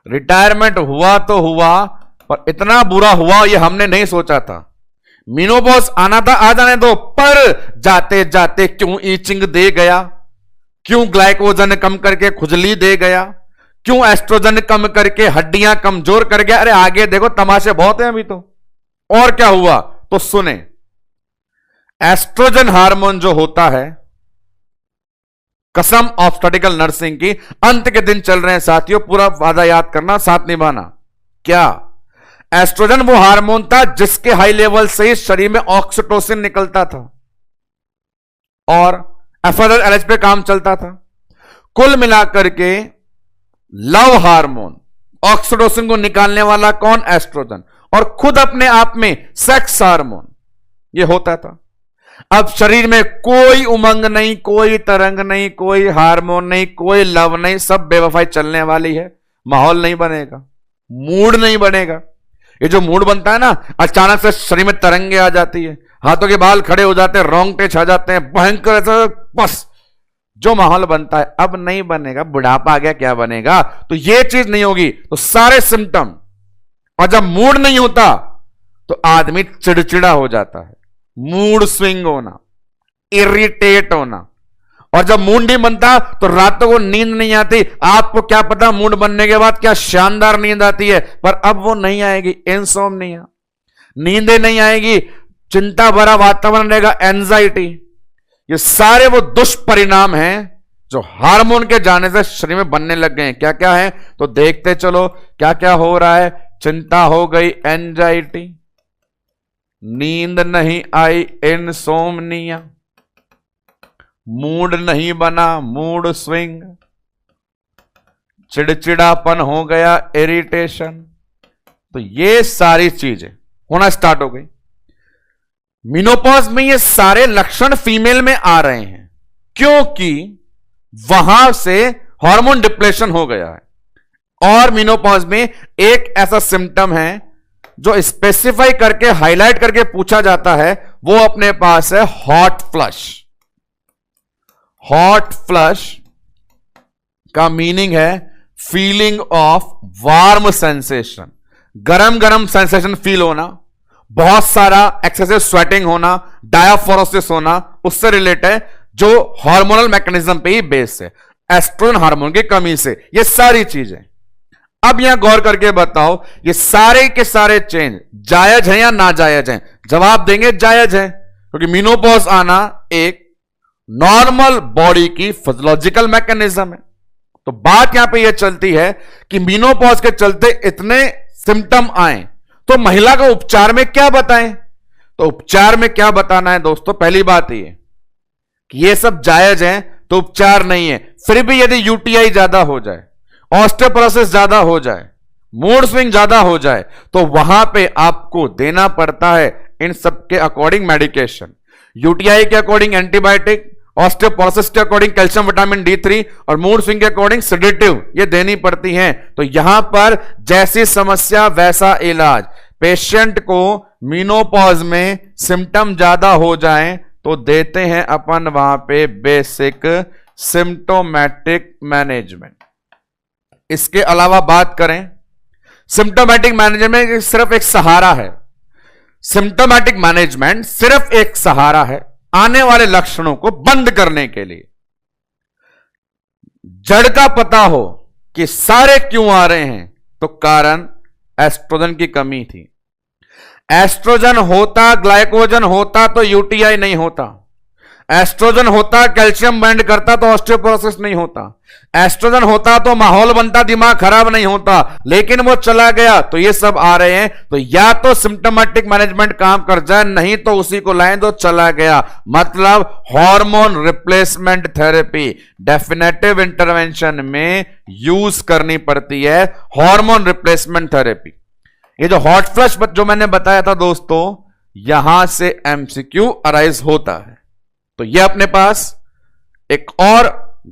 रिटायरमेंट हुआ तो हुआ, पर इतना बुरा हुआ ये हमने नहीं सोचा था। मेनोपॉज आना था, आ जाने दो, पर जाते जाते क्यों ईचिंग दे गया, क्यों ग्लाइकोजन कम करके खुजली दे गया, क्यों एस्ट्रोजन कम करके हड्डियां कमजोर कर गया। अरे आगे देखो, तमाशे बहुत हैं अभी तो। और क्या हुआ तो सुने, एस्ट्रोजन हार्मोन जो होता है, कसम ऑब्स्टेटिकल नर्सिंग की, अंत के दिन चल रहे हैं साथियों, पूरा वादा याद करना, साथ निभाना। क्या? एस्ट्रोजन वो हार्मोन था जिसके हाई लेवल से ही शरीर में ऑक्सीटोसिन निकलता था और एफएसएल एलएच पे काम चलता था। कुल मिलाकर के लव हार्मोन, ऑक्सीटोसिन को निकालने वाला कौन? एस्ट्रोजन। और खुद अपने आप में सेक्स हार्मोन ये होता था। अब शरीर में कोई उमंग नहीं, कोई तरंग नहीं, कोई हार्मोन नहीं, कोई लव नहीं, सब बेवफाई चलने वाली है। माहौल नहीं बनेगा, मूड नहीं बनेगा। ये जो मूड बनता है ना, अचानक से शरीर में तरंगे आ जाती है, हाथों के बाल खड़े हो जाते हैं, रोंगटे छा जाते हैं, भयंकर ऐसा, बस जो माहौल बनता है अब नहीं बनेगा। बुढ़ापा आ गया, क्या बनेगा? तो ये चीज नहीं होगी तो सारे सिम्टम। और जब मूड नहीं होता तो आदमी चिड़चिड़ा हो जाता है, मूड स्विंग होना, इरिटेट होना। और जब मूड नहीं बनता तो रातों को नींद नहीं आती। आपको क्या पता मूड बनने के बाद क्या शानदार नींद आती है, पर अब वो नहीं आएगी। इंसोम्निया, नींदें नहीं आएगी, चिंता भरा वातावरण रहेगा, एंजाइटी। ये सारे वो दुष्परिणाम हैं जो हार्मोन के जाने से शरीर में बनने लग गए हैं। क्या क्या है तो देखते चलो क्या क्या हो रहा है। चिंता हो गई, एंजाइटी, नींद नहीं आई, इंसोम्निया, मूड नहीं बना, मूड स्विंग, चिड़चिड़ापन हो गया, इरिटेशन। तो ये सारी चीजें होना स्टार्ट हो गई। मेनोपॉज में ये सारे लक्षण फीमेल में आ रहे हैं क्योंकि वहां से हार्मोन डिप्लेशन हो गया है। और मेनोपॉज में एक ऐसा सिम्टम है जो स्पेसिफाई करके, हाईलाइट करके पूछा जाता है, वो अपने पास है हॉट फ्लश। हॉट फ्लश का मीनिंग है फीलिंग ऑफ वार्म सेंसेशन, गरम गरम सेंसेशन फील होना, बहुत सारा एक्सेसिव स्वेटिंग होना, डायाफोरोसिस होना, उससे रिलेट है, जो हार्मोनल मैकेनिज्म पे ही बेस है, एस्ट्रोजन हार्मोन की कमी से, ये सारी चीजें। अब यहां गौर करके बताओ, ये सारे के सारे चेंज जायज हैं या नाजायज हैं? जवाब देंगे जायज है, क्योंकि मीनोपॉज आना एक नॉर्मल बॉडी की फिजियोलॉजिकल मैकेनिज्म है। तो बात यहां पे यह चलती है कि मीनोपॉज के चलते इतने सिम्टम आए, तो महिला को उपचार में क्या बताएं? तो उपचार में क्या बताना है दोस्तों? पहली बात यह कि ये सब जायज है तो उपचार नहीं है। फिर भी यदि यूटीआई ज्यादा हो जाए, ऑस्टियोपोरोसिस ज्यादा हो जाए, मूड स्विंग ज्यादा हो जाए, तो वहां पे आपको देना पड़ता है इन सब के अकॉर्डिंग मेडिकेशन। यूटीआई के अकॉर्डिंग एंटीबायोटिक, ऑस्टियोपोरोसिस के अकॉर्डिंग कैल्शियम विटामिन D3 और मूड स्विंग के अकॉर्डिंग सेडेटिव, ये देनी पड़ती हैं। तो यहां पर जैसी समस्या वैसा इलाज। पेशेंट को मीनोपॉज में सिम्टम ज्यादा हो जाएं तो देते हैं अपन वहां पे बेसिक सिम्टोमैटिक मैनेजमेंट। इसके अलावा बात करें, सिम्टोमैटिक मैनेजमेंट सिर्फ एक सहारा है। सिम्टोमैटिक मैनेजमेंट सिर्फ एक सहारा है आने वाले लक्षणों को बंद करने के लिए। जड़ का पता हो कि सारे क्यों आ रहे हैं, तो कारण एस्ट्रोजन की कमी थी। एस्ट्रोजन होता, ग्लाइकोजन होता तो यूटीआई नहीं होता। एस्ट्रोजन होता, कैल्शियम बाइंड करता तो ऑस्टियोपोरोसिस नहीं होता। एस्ट्रोजन होता तो माहौल बनता, दिमाग खराब नहीं होता। लेकिन वो चला गया तो ये सब आ रहे हैं। तो या तो सिम्टोमेटिक मैनेजमेंट काम कर जाए, नहीं तो उसी को लाएं तो चला गया। मतलब hormone replacement therapy definitive intervention में यूज करनी पड़ती है। हार्मोन रिप्लेसमेंट थेरेपी, ये जो हॉट फ्लश जो मैंने बताया था दोस्तों, यहां से एमसीक्यू अराइज होता है। तो ये अपने पास एक और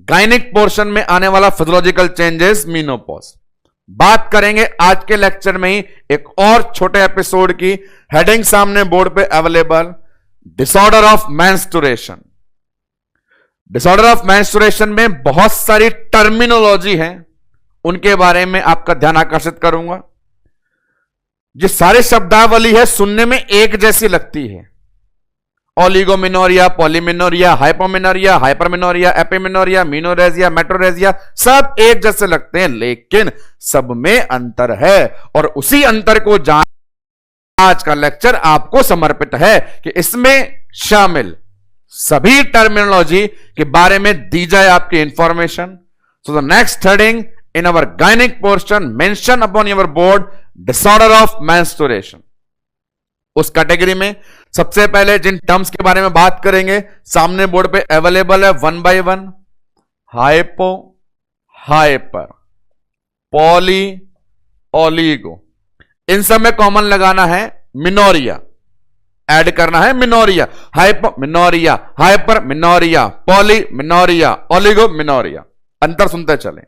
गायनिक पोर्शन में आने वाला फिजियोलॉजिकल चेंजेस मीनोपॉज। बात करेंगे आज के लेक्चर में ही एक और छोटे एपिसोड की। हेडिंग सामने बोर्ड पे available, disorder of menstruation. Disorder of menstruation में बहुत सारी टर्मिनोलॉजी है, उनके बारे में आपका ध्यान आकर्षित करूंगा। ये सारे शब्दावली है, सुनने में एक जैसी लगती है। ओलिगोमिनोरिया, पॉलीमिनोरिया, हाइपोमिनोरिया, हाइपरमिनोरिया, एपिमिनोरिया, मीनोरेजिया, मेट्रोरेजिया, सब एक जैसे लगते हैं, लेकिन सब में अंतर है। और उसी अंतर को आज का लेक्चर आपको समर्पित है कि इसमें शामिल सभी टर्मिनोलॉजी के बारे में दी जाए आपकी information. So the next heading in our gynaec portion mention upon your board, disorder of menstruation. उस कैटेगरी में सबसे पहले जिन टर्म्स के बारे में बात करेंगे सामने बोर्ड पे अवेलेबल है, 1 by 1। Hypo, hyper, poly, oligo, इन सब में कॉमन लगाना है मिनोरिया, ऐड करना है menorrhoea. Hypo menorrhoea, hyper menorrhoea, poly menorrhoea, oligo menorrhoea. अंतर सुनते चलें।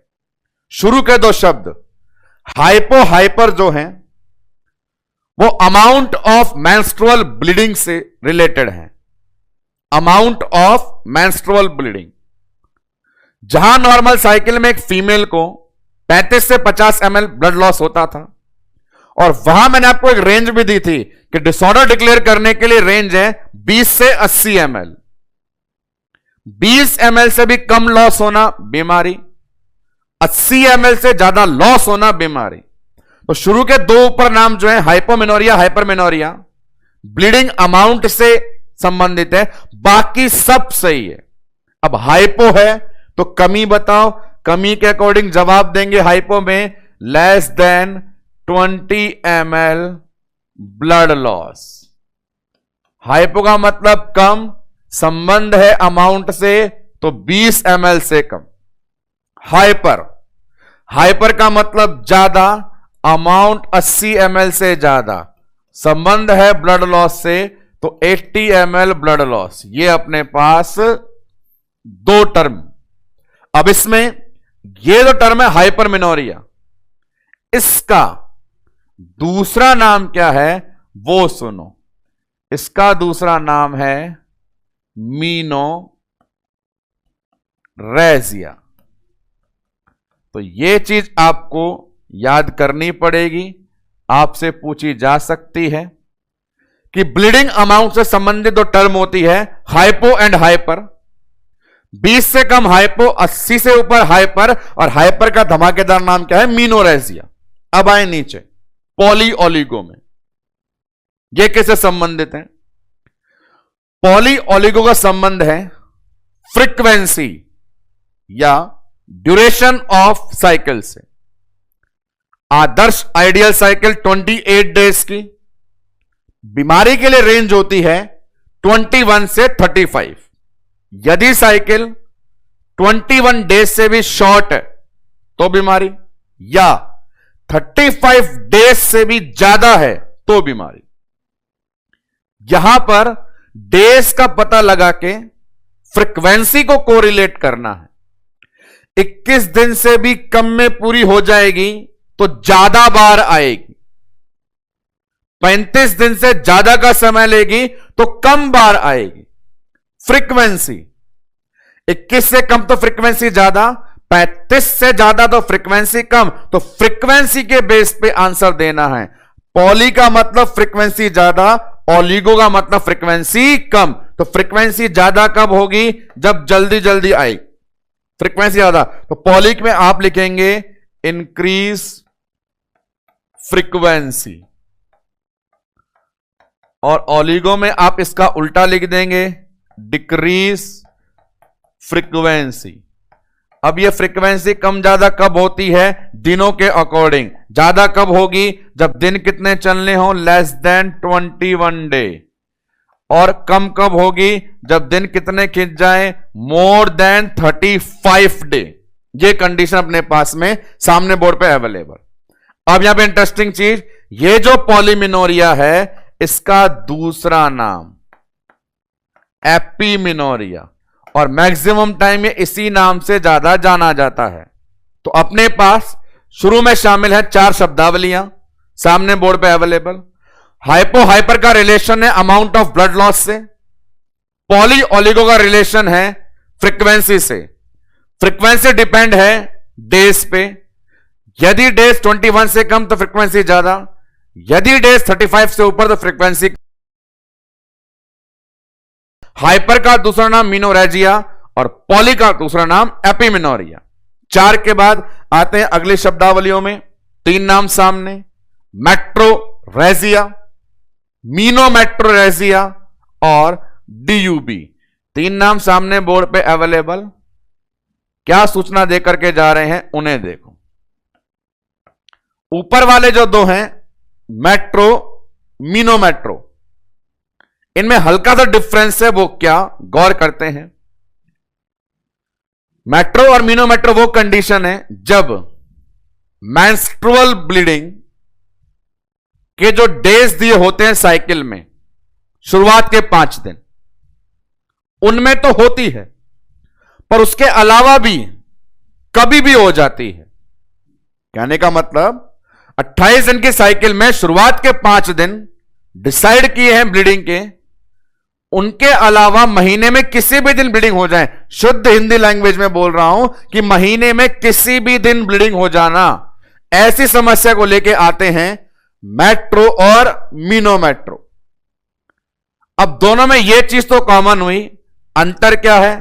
शुरू के दो शब्द हाइपो, हाइपर जो हैं वो अमाउंट ऑफ मेंस्ट्रुअल ब्लीडिंग से रिलेटेड है। अमाउंट ऑफ मेंस्ट्रुअल ब्लीडिंग, जहां नॉर्मल साइकिल में एक फीमेल को 35 से 50 ml ब्लड लॉस होता था, और वहां मैंने आपको एक रेंज भी दी थी कि डिसऑर्डर डिक्लेयर करने के लिए रेंज है 20 से 80 ml। 20 ml से भी कम लॉस होना बीमारी, 80 ml से ज्यादा लॉस होना बीमारी। तो शुरू के दो ऊपर नाम जो है हाइपोमिनोरिया, हाइपरमिनोरिया, ब्लीडिंग अमाउंट से संबंधित है, बाकी सब सही है। अब हाइपो है तो कमी बताओ, कमी के अकॉर्डिंग जवाब देंगे। हाइपो में less than 20 ml blood loss. Hypo का मतलब कम, संबंध है अमाउंट से तो 20 ml से कम। हाइपर, हाइपर का मतलब ज्यादा, अमाउंट 80 ml से ज्यादा, संबंध है ब्लड लॉस से तो 80 ml ब्लड लॉस। ये अपने पास दो टर्म। अब इसमें ये जो टर्म है हाइपरमिनोरिया, इसका दूसरा नाम क्या है वो सुनो। इसका दूसरा नाम है मीनोरेजिया। तो ये चीज आपको याद करनी पड़ेगी, आपसे पूछी जा सकती है कि ब्लीडिंग अमाउंट से संबंधित जो टर्म होती है हाइपो एंड हाइपर, 20 से कम हाइपो, 80 से ऊपर हाइपर, और हाइपर का धमाकेदार नाम क्या है? मीनोरेजिया। अब आए नीचे पॉली ओलिगो में, ये किससे संबंधित है? पॉली ओलिगो का संबंध है फ्रीक्वेंसी या ड्यूरेशन ऑफ साइकिल से। आदर्श आइडियल साइकिल 28 डेज की, बीमारी के लिए रेंज होती है 21 से 35। यदि साइकिल 21 डेज से भी शॉर्ट है तो बीमारी, या 35 डेज से भी ज्यादा है तो बीमारी। यहां पर डेज का पता लगा के फ्रीक्वेंसी को कोरिलेट करना है। 21 दिन से भी कम में पूरी हो जाएगी तो ज्यादा बार आएगी, 35 दिन से ज्यादा का समय लेगी तो कम बार आएगी। फ्रीक्वेंसी 21 से कम तो फ्रीक्वेंसी ज्यादा, 35 से ज्यादा तो फ्रीक्वेंसी कम, तो फ्रीक्वेंसी के बेस पे आंसर देना है। पॉली का मतलब फ्रीक्वेंसी ज्यादा, ओलिगो का मतलब फ्रीक्वेंसी कम। तो फ्रीक्वेंसी ज्यादा कब होगी? जब जल्दी जल्दी आएगी। फ्रीक्वेंसी ज्यादा, तो पॉलिक में आप लिखेंगे इंक्रीज फ्रीक्वेंसी, और ओलिगो में आप इसका उल्टा लिख देंगे डिक्रीज फ्रीक्वेंसी। अब ये फ्रीक्वेंसी कम ज्यादा कब होती है? दिनों के अकॉर्डिंग। ज्यादा कब होगी? जब दिन कितने चलने हो? Less than 21 day. और कम कब होगी? जब दिन कितने खिंच जाए? More than 35 day. ये कंडीशन अपने पास में सामने बोर्ड पे अवेलेबल। अब यहां पे इंटरेस्टिंग चीज, ये जो पॉलीमिनोरिया है इसका दूसरा नाम एपिमिनोरिया, और मैक्सिमम टाइम ये इसी नाम से ज्यादा जाना जाता है। तो अपने पास शुरू में शामिल है 4 शब्दावलियां, सामने बोर्ड पे अवेलेबल। हाइपो हाइपर का रिलेशन है अमाउंट ऑफ ब्लड लॉस से, पॉली ओलिगो का रिलेशन है फ्रीक्वेंसी से। फ्रीक्वेंसी डिपेंड है डेज पे, यदि डेज 21 से कम तो फ्रीक्वेंसी ज्यादा, यदि डेज 35 से ऊपर तो फ्रीक्वेंसी। हाइपर का दूसरा नाम मीनोरेजिया और पॉली का दूसरा नाम एपिमिनोरिया। 4 के बाद आते हैं अगली शब्दावलियों में 3 नाम सामने, मेट्रोरेजिया, मीनोमेट्रोरेजिया और डीयूबी। 3 नाम सामने बोर्ड पे अवेलेबल। क्या सूचना देकर के जा रहे हैं उन्हें देखो। ऊपर वाले जो 2 हैं मेट्रो, मीनोमेट्रो, इनमें हल्का सा डिफरेंस है, वो क्या? गौर करते हैं। मेट्रो और मीनोमेट्रो वो कंडीशन है जब मेंस्ट्रुअल ब्लीडिंग के जो डेज दिए होते हैं साइकिल में, शुरुआत के 5 दिन, उनमें तो होती है, पर उसके अलावा भी कभी भी हो जाती है। कहने का मतलब 28 दिन की साइकिल में शुरुआत के 5 दिन डिसाइड किए हैं ब्लीडिंग के, उनके अलावा महीने में किसी भी दिन ब्लीडिंग हो जाए, शुद्ध हिंदी लैंग्वेज में बोल रहा हूं कि महीने में किसी भी दिन ब्लीडिंग हो जाना, ऐसी समस्या को लेके आते हैं मेट्रो और मीनोमेट्रो। अब दोनों में यह चीज तो कॉमन हुई, अंतर क्या है?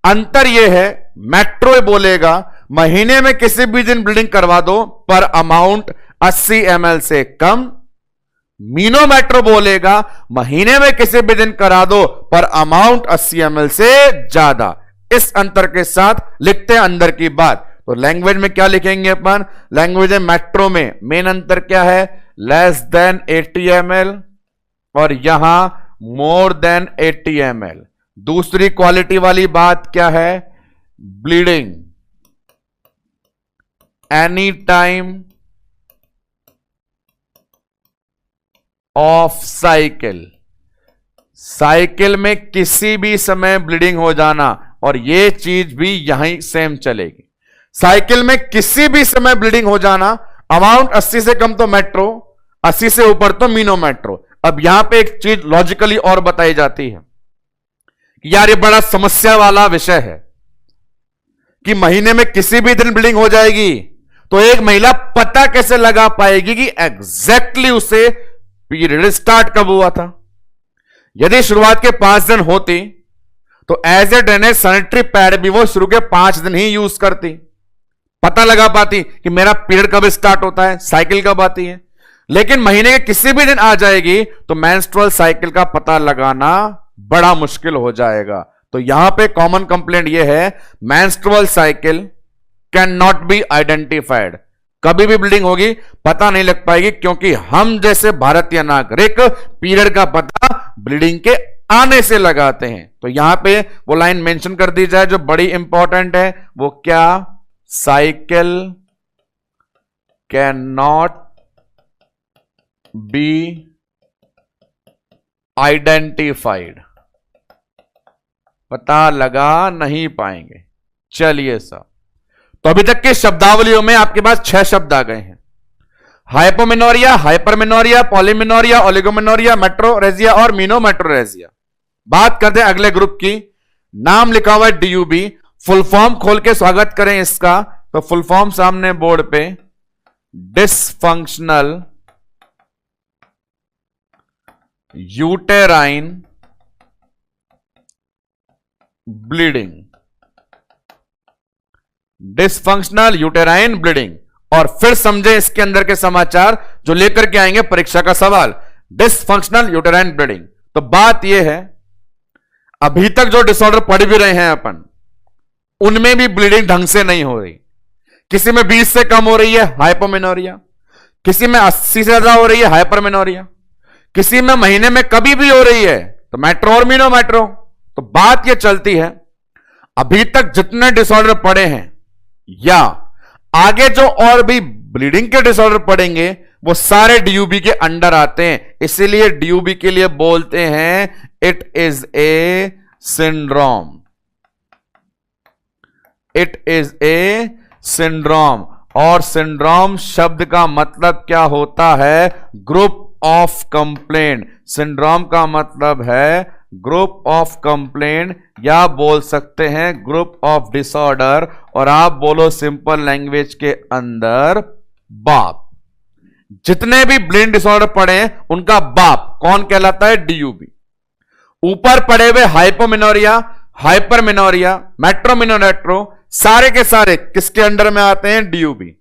अंतर यह है मेट्रो बोलेगा महीने में किसी भी दिन ब्लीडिंग करवा दो पर अमाउंट 80 ml से कम, मीनोमेट्रो बोलेगा महीने में किसी भी दिन करा दो पर अमाउंट 80 ml से ज्यादा। इस अंतर के साथ लिखते हैं अंदर की बात। तो लैंग्वेज में क्या लिखेंगे अपन? लैंग्वेज में मेट्रो में मेन अंतर क्या है? लेस देन 80 ml और यहां मोर देन 80 ml। दूसरी क्वालिटी वाली बात क्या है? Bleeding any time of cycle, cycle में किसी भी समय ब्लीडिंग हो जाना, और यह चीज भी यहीं सेम चलेगी। साइकिल में किसी भी समय ब्लीडिंग हो जाना, अमाउंट 80 से कम तो मेट्रो, 80 से ऊपर तो मीनोमेट्रो। अब यहां पे एक चीज लॉजिकली और बताई जाती है कि यार ये बड़ा समस्या वाला विषय है कि महीने में किसी भी दिन ब्लीडिंग हो जाएगी, तो एक महिला पता कैसे लगा पाएगी कि एग्जैक्टली उसे पीरियड स्टार्ट कब हुआ था? यदि शुरुआत के 5 दिन होती तो as a drainage sanitary pad भी वो शुरू के 5 दिन ही यूज करती, पता लगा पाती कि मेरा पीरियड कब स्टार्ट होता है, साइकिल कब आती है। लेकिन महीने के किसी भी दिन आ जाएगी तो मेंस्ट्रुअल साइकिल का पता लगाना बड़ा मुश्किल हो जाएगा। तो यहां पे कॉमन कंप्लेंट यह है, menstrual cycle can not be identified. कभी भी ब्लीडिंग होगी पता नहीं लग पाएगी, क्योंकि हम जैसे भारतीय नागरिक पीरियड का पता ब्लीडिंग के आने से लगाते हैं। तो यहां पे वो लाइन मेंशन कर दी जाए जो बड़ी इंपॉर्टेंट है, वो क्या? Cycle can not be identified, पता लगा नहीं पाएंगे। चलिए साहब, तो अभी तक के शब्दावलियों में आपके पास 6 शब्द आ गए हैं। हाइपोमेनोरिया, हाइपरमेनोरिया, पॉलीमेनोरिया, ओलिगोमेनोरिया, मेट्रोरेजिया और मीनोमेट्रोरेजिया। बात करते हैं अगले ग्रुप की। नाम लिखा हुआ है डीयूबी, फुल फॉर्म खोल के स्वागत करें इसका। तो फुल फॉर्म सामने बोर्ड पे, dysfunctional uterine bleeding, dysfunctional uterine bleeding. और फिर समझे इसके अंदर के समाचार जो लेकर के आएंगे परीक्षा का सवाल, डिसफंक्शनल यूटेराइन ब्लीडिंग। तो बात यह है, अभी तक जो डिसऑर्डर पढ़ भी रहे हैं अपन, उनमें भी ब्लीडिंग ढंग से नहीं हो रही। किसी में 20 से कम हो रही है, हाइपोमेनोरिया, किसी में 80 से ज्यादा हो रही है, हाइपरमेनोरिया, किसी में महीने में कभी भी हो रही है, तो मेट्रो और मीनोमेट्रो। तो बात यह चलती है, अभी तक जितने डिसऑर्डर पढ़े हैं या आगे जो और भी ब्लीडिंग के डिसऑर्डर पढ़ेंगे वो सारे डीयूबी के अंडर आते हैं। इसीलिए डीयूबी के लिए बोलते हैं it is a syndrome, it is a syndrome. और सिंड्रोम शब्द का मतलब क्या होता है? Group of complaint. सिंड्रोम का मतलब है ग्रुप ऑफ कंप्लेंट, या बोल सकते हैं ग्रुप ऑफ डिसऑर्डर, और आप बोलो सिंपल लैंग्वेज के अंदर बाप। जितने भी ब्लीडिंग डिसऑर्डर पड़े हैं उनका बाप कौन कहलाता है? डीयूबी। ऊपर पड़े हुए हाइपोमेनोरिया, हाइपरमेनोरिया, मेट्रोमिनोमेट्रो, सारे के सारे किसके अंडर में आते हैं? डीयूबी।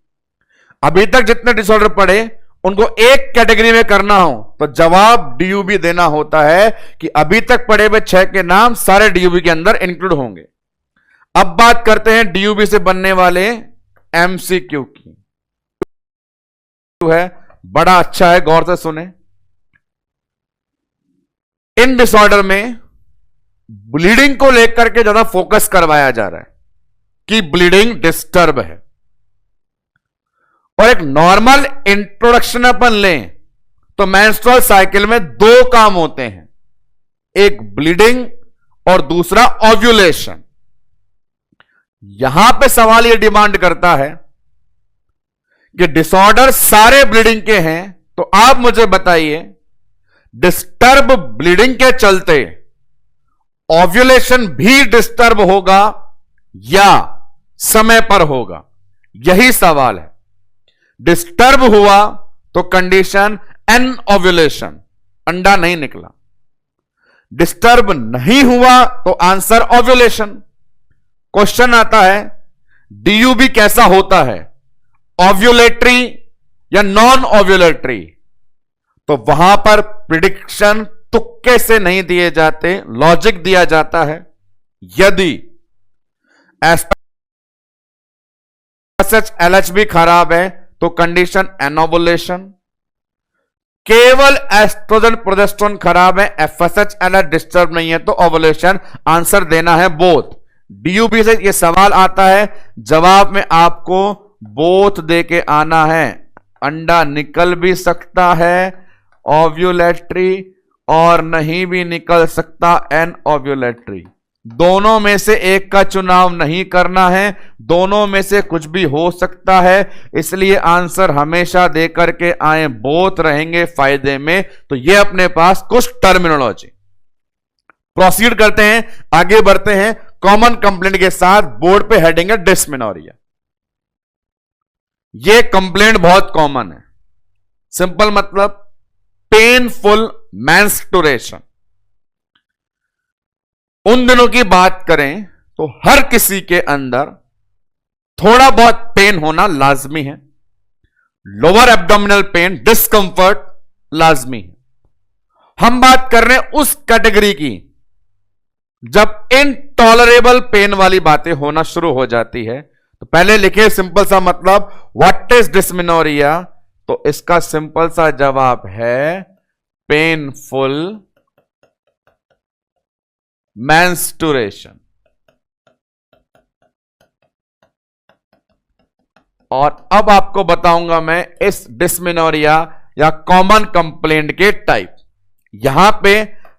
अभी तक जितने डिसऑर्डर पड़े उनको एक कैटेगरी में करना हो तो जवाब डीयूबी देना होता है कि अभी तक पढ़े हुए 6 के नाम सारे डीयूबी के अंदर इंक्लूड होंगे। अब बात करते हैं डीयूबी से बनने वाले एमसीक्यू की। है बड़ा अच्छा है, गौर से सुने। इन डिसऑर्डर में ब्लीडिंग को लेकर के ज्यादा फोकस करवाया जा रहा है कि ब्लीडिंग डिस्टर्ब है। और एक नॉर्मल इंट्रोडक्शन अपन लें तो मेंस्ट्रुअल साइकिल में 2 काम होते हैं, एक ब्लीडिंग और दूसरा ओव्यूलेशन। यहां पे सवाल यह डिमांड करता है कि डिसऑर्डर सारे ब्लीडिंग के हैं, तो आप मुझे बताइए डिस्टर्ब ब्लीडिंग के चलते ओव्यूलेशन भी डिस्टर्ब होगा या समय पर होगा? यही सवाल है। डिस्टर्ब हुआ तो कंडीशन एन ओव्यूलेशन, अंडा नहीं निकला। डिस्टर्ब नहीं हुआ तो आंसर ओव्यूलेशन। क्वेश्चन आता है डीयूबी कैसा होता है, ओव्यूलेटरी या नॉन ओव्यूलेटरी? तो वहां पर प्रिडिक्शन तुक्के से नहीं दिए जाते, लॉजिक दिया जाता है। यदि एसएच भी खराब है तो कंडीशन एनोवुलेशन। केवल एस्ट्रोजन प्रोजेस्टेरोन खराब है, एफएसएच एलएच डिस्टर्ब नहीं है, तो ओवुलेशन। आंसर देना है बोथ। डीयूबी से यह सवाल आता है, जवाब में आपको बोथ दे के आना है। अंडा निकल भी सकता है ओव्यूलेटरी और नहीं भी निकल सकता एन ओव्यूलेटरी। दोनों में से एक का चुनाव नहीं करना है, दोनों में से कुछ भी हो सकता है। इसलिए आंसर हमेशा देकर के आए, बोथ रहेंगे फायदे में। तो ये अपने पास कुछ टर्मिनोलॉजी। प्रोसीड करते हैं, आगे बढ़ते हैं। कॉमन कंप्लेंट के साथ बोर्ड पे हेडिंग है डिस्मेनोरिया। ये कंप्लेंट बहुत कॉमन है। सिंपल मतलब पेनफुल मेंस्ट्रुएशन। उन दिनों की बात करें तो हर किसी के अंदर थोड़ा बहुत पेन होना लाजमी है। लोअर एब्डोमिनल पेन, डिस्कंफर्ट लाजमी है। हम बात कर रहे हैं उस कैटेगरी की जब इनटॉलरेबल पेन वाली बातें होना शुरू हो जाती है। तो पहले लिखे सिंपल सा मतलब व्हाट इज डिस्मेनोरिया, तो इसका सिंपल सा जवाब है पेनफुल मेंस्ट्रुएशन। और अब आपको बताऊंगा मैं इस डिस्मेनोरिया या कॉमन कंप्लेंट के टाइप। यहां पे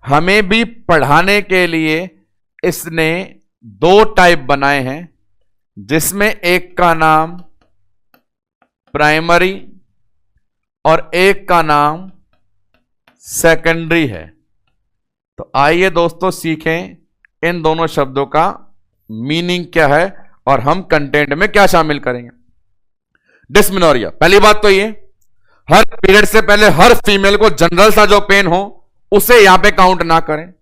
हमें भी पढ़ाने के लिए इसने 2 टाइप बनाए हैं, जिसमें एक का नाम प्राइमरी और एक का नाम सेकेंडरी है। तो आइए दोस्तों सीखें इन दोनों शब्दों का मीनिंग क्या है और हम कंटेंट में क्या शामिल करेंगे। डिस्मेनोरिया, पहली बात तो ये, हर पीरियड से पहले हर फीमेल को जनरल सा जो पेन हो उसे यहां पे काउंट ना करें।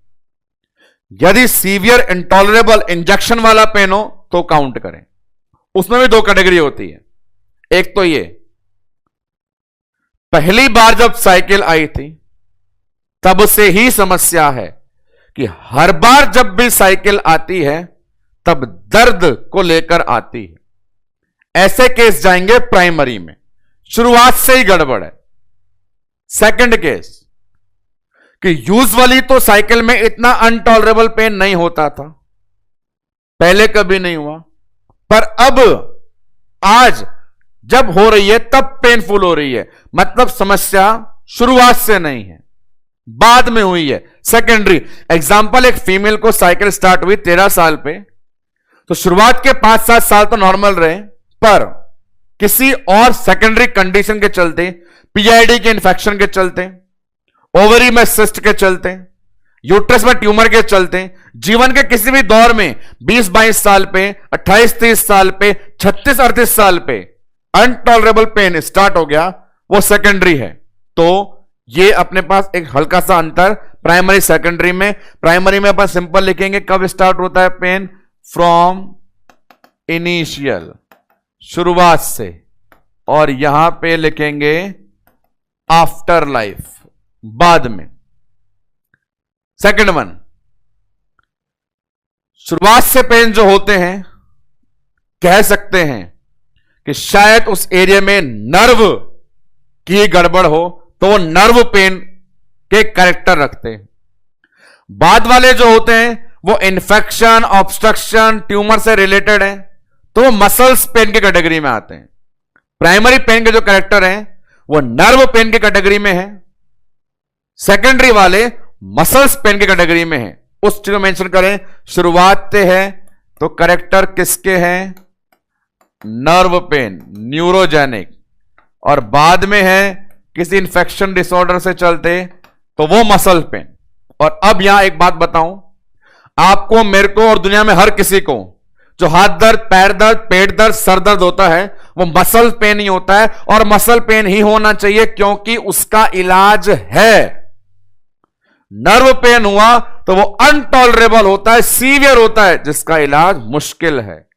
यदि सीवियर इंटॉलरेबल इंजेक्शन वाला पेन हो तो काउंट करें। उसमें भी 2 कैटेगरी होती है। एक तो ये, पहली बार जब साइकिल आई थी तब से ही समस्या है कि हर बार जब भी साइकिल आती है तब दर्द को लेकर आती है। ऐसे केस जाएंगे प्राइमरी में, शुरुआत से ही गड़बड़ है। सेकंड केस कि यूजुअली तो साइकिल में इतना अनटॉलरेबल पेन नहीं होता था, पहले कभी नहीं हुआ, पर अब आज जब हो रही है तब पेनफुल हो रही है। मतलब समस्या शुरुआत से नहीं है, बाद में हुई है, सेकेंडरी। एग्जाम्पल, एक फीमेल को साइकिल स्टार्ट हुई 13 साल पे, तो शुरुआत के 5-7 साल तो नॉर्मल रहे, पर किसी और सेकेंडरी कंडीशन के चलते, पीआईडी के इन्फेक्शन के चलते, ओवरी में सिस्ट के चलते, यूट्रस में ट्यूमर के चलते, जीवन के किसी भी दौर में 20-22 साल पे, 28-30 साल पे, 36-38 साल पे अनटॉलरेबल पेन स्टार्ट हो गया, वो सेकेंडरी है। तो ये अपने पास एक हल्का सा अंतर प्राइमरी सेकेंडरी में। प्राइमरी में अपन सिंपल लिखेंगे कब स्टार्ट होता है पेन, फ्रॉम इनिशियल, शुरुआत से, और यहां पे लिखेंगे आफ्टर लाइफ, बाद में। सेकंड वन, शुरुआत से पेन जो होते हैं, कह सकते हैं कि शायद उस एरिया में नर्व की गड़बड़ हो तो वो नर्व पेन के कैरेक्टर रखते हैं। बाद वाले जो होते हैं वो इन्फेक्शन, ऑब्स्ट्रक्शन, ट्यूमर से रिलेटेड है, तो वो मसल्स पेन की कैटेगरी में आते हैं। प्राइमरी पेन के जो कैरेक्टर हैं वो नर्व पेन की कैटेगरी में है, सेकेंडरी वाले मसल्स पेन की कैटेगरी में है। उस चीज को मेंशन करें, शुरुआत से है तो कैरेक्टर किसके हैं, नर्व पेन, न्यूरोजेनिक, और बाद में है किसी इंफेक्शन डिसऑर्डर से चलते तो वो मसल पेन। और अब यहां एक बात बताऊं आपको, मेरे को और दुनिया में हर किसी को, जो हाथ दर्द, पैर दर्द, पेट दर्द, सर दर्द होता है वो मसल पेन ही होता है, और मसल पेन ही होना चाहिए क्योंकि उसका इलाज है। नर्व पेन हुआ तो वो अनटॉलरेबल होता है, सीवियर होता है, जिसका इलाज मुश्किल है।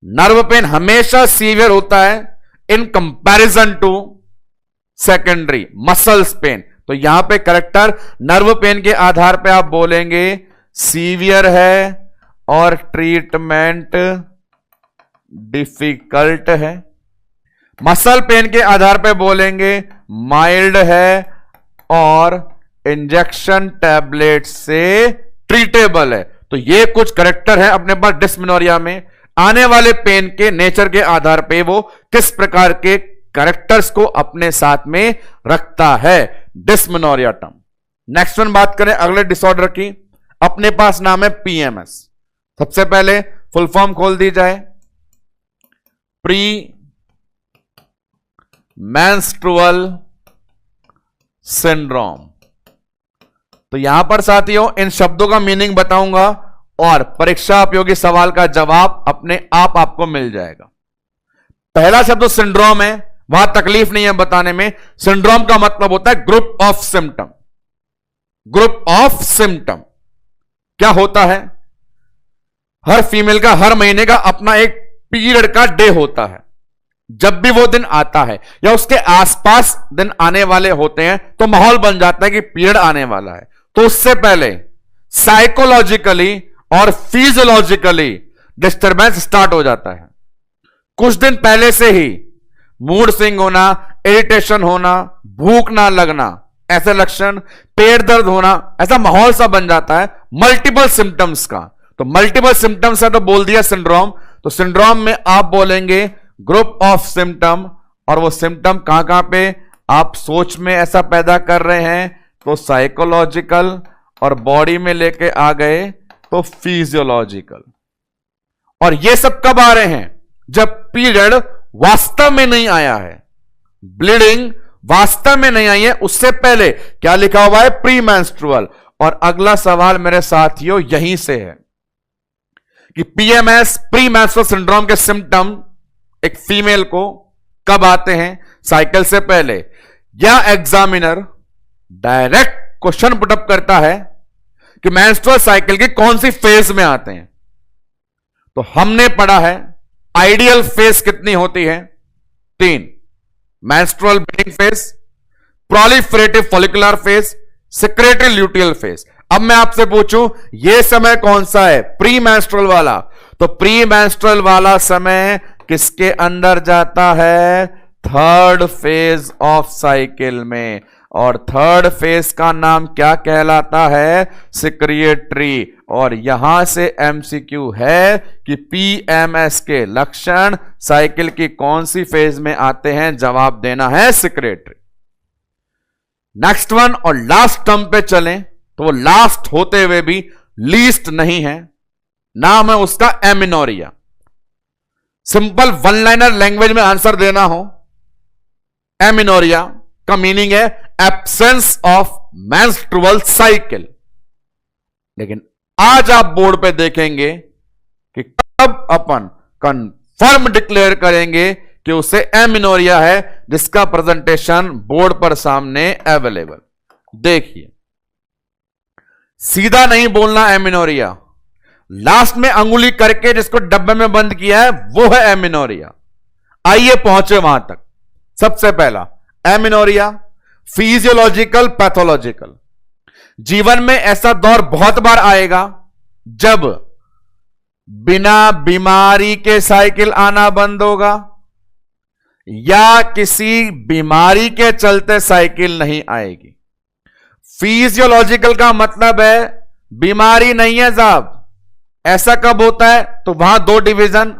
नर्व पेन हमेशा सीवियर होता है in comparison to secondary muscles pain. तो यहां पे करेक्टर नर्व पेन के आधार पे आप बोलेंगे सीवियर है और ट्रीटमेंट डिफिकल्ट है। मसल पेन के आधार पे बोलेंगे माइल्ड है और इंजेक्शन टैबलेट से ट्रीटेबल है। तो ये कुछ करेक्टर है अपने पास डिस्मेनोरिया में। आने वाले पेन के नेचर के आधार पे वो किस प्रकार के करेक्टर्स को अपने साथ में रखता है, डिस्मेनोरिया टर्म। नेक्स्ट वन बात करें अगले डिसऑर्डर की, अपने पास नाम है पीएमएस। सबसे पहले फुल फॉर्म खोल दी जाए, प्री मेंस्ट्रुअल सिंड्रोम। तो यहां पर साथियों इन शब्दों का मीनिंग बताऊंगा और परीक्षा उपयोगी सवाल का जवाब अपने आप आपको मिल जाएगा। पहला शब्द सिंड्रोम है, वहां तकलीफ नहीं है बताने में। सिंड्रोम का मतलब होता है group of symptom. Group of symptom क्या होता है? हर फीमेल का हर महीने का अपना एक पीरियड का डे होता है। जब भी वो दिन आता है या उसके आसपास दिन आने वाले होते हैं तो माहौल बन जाता है कि पीरियड आने वाला है। तो उससे पहले साइकोलॉजिकली और फिजियोलॉजिकली डिस्टरबेंस स्टार्ट हो जाता है। कुछ दिन पहले से ही मूड स्विंग होना, इरिटेशन होना, भूख ना लगना, ऐसे लक्षण, पेट दर्द होना, ऐसा माहौल सा बन जाता है मल्टीपल सिम्टम्स का। तो मल्टीपल सिम्टम्स है तो बोल दिया सिंड्रोम। तो सिंड्रोम में आप बोलेंगे ग्रुप ऑफ सिम्टम, और वो सिम्टम कहां कहां पे आप सोच में ऐसा पैदा कर रहे हैं तो साइकोलॉजिकल, और बॉडी में लेके आ गए तो फिजियोलॉजिकल। और ये सब कब आ रहे हैं? जब पीरियड वास्तव में नहीं आया है, ब्लीडिंग वास्तव में नहीं आई है। उससे पहले क्या लिखा हुआ है? Pre menstrual. और अगला सवाल मेरे साथियों यहीं से है कि पीएमएस, प्री मेंस्ट्रुअल सिंड्रोम के सिम्टम एक फीमेल को कब आते हैं? साइकिल से पहले। या एग्जामिनर डायरेक्ट क्वेश्चन पुटअप करता है कि मेंस्ट्रुअल साइकिल की कौन सी फेज में आते हैं? तो हमने पढ़ा है आइडियल फेज कितनी होती है? 3। Menstrual bleeding phase, proliferative follicular phase, secretary luteal phase. अब मैं आपसे पूछूं यह समय कौन सा है? प्री मेंस्ट्रुअल वाला। तो प्री मेंस्ट्रुअल वाला समय किसके अंदर जाता है? थर्ड फेज ऑफ साइकिल में। और थर्ड फेज का नाम क्या कहलाता है? सिक्रिएटरी। और यहां से एमसीक्यू है कि पीएमएस के लक्षण साइकिल की कौन सी फेज में आते हैं? जवाब देना है सिक्रिएटरी। नेक्स्ट वन और लास्ट टर्म पे चलें तो वो लास्ट होते हुए भी लीस्ट नहीं है, नाम है उसका amenorrhoea. Simple one liner language में आंसर देना हो, एमिनोरिया का मीनिंग है एब्सेंस ऑफ मेंस्ट्रुअल साइकिल। लेकिन आज आप बोर्ड पे देखेंगे कि कब अपन कंफर्म डिक्लेयर करेंगे कि उसे एमिनोरिया है, जिसका प्रेजेंटेशन बोर्ड पर सामने अवेलेबल। देखिए, सीधा नहीं बोलना एमिनोरिया, लास्ट में अंगुली करके जिसको डब्बे में बंद किया है वो है एमिनोरिया। आइए पहुंचे वहां तक। सबसे पहला एमिनोरिया फिजियोलॉजिकल, पैथोलॉजिकल। जीवन में ऐसा दौर बहुत बार आएगा जब बिना बीमारी के साइकिल आना बंद होगा या किसी बीमारी के चलते साइकिल नहीं आएगी। फिजियोलॉजिकल का मतलब है बीमारी नहीं है साहब। ऐसा कब होता है? तो वहां 2 डिवीजन,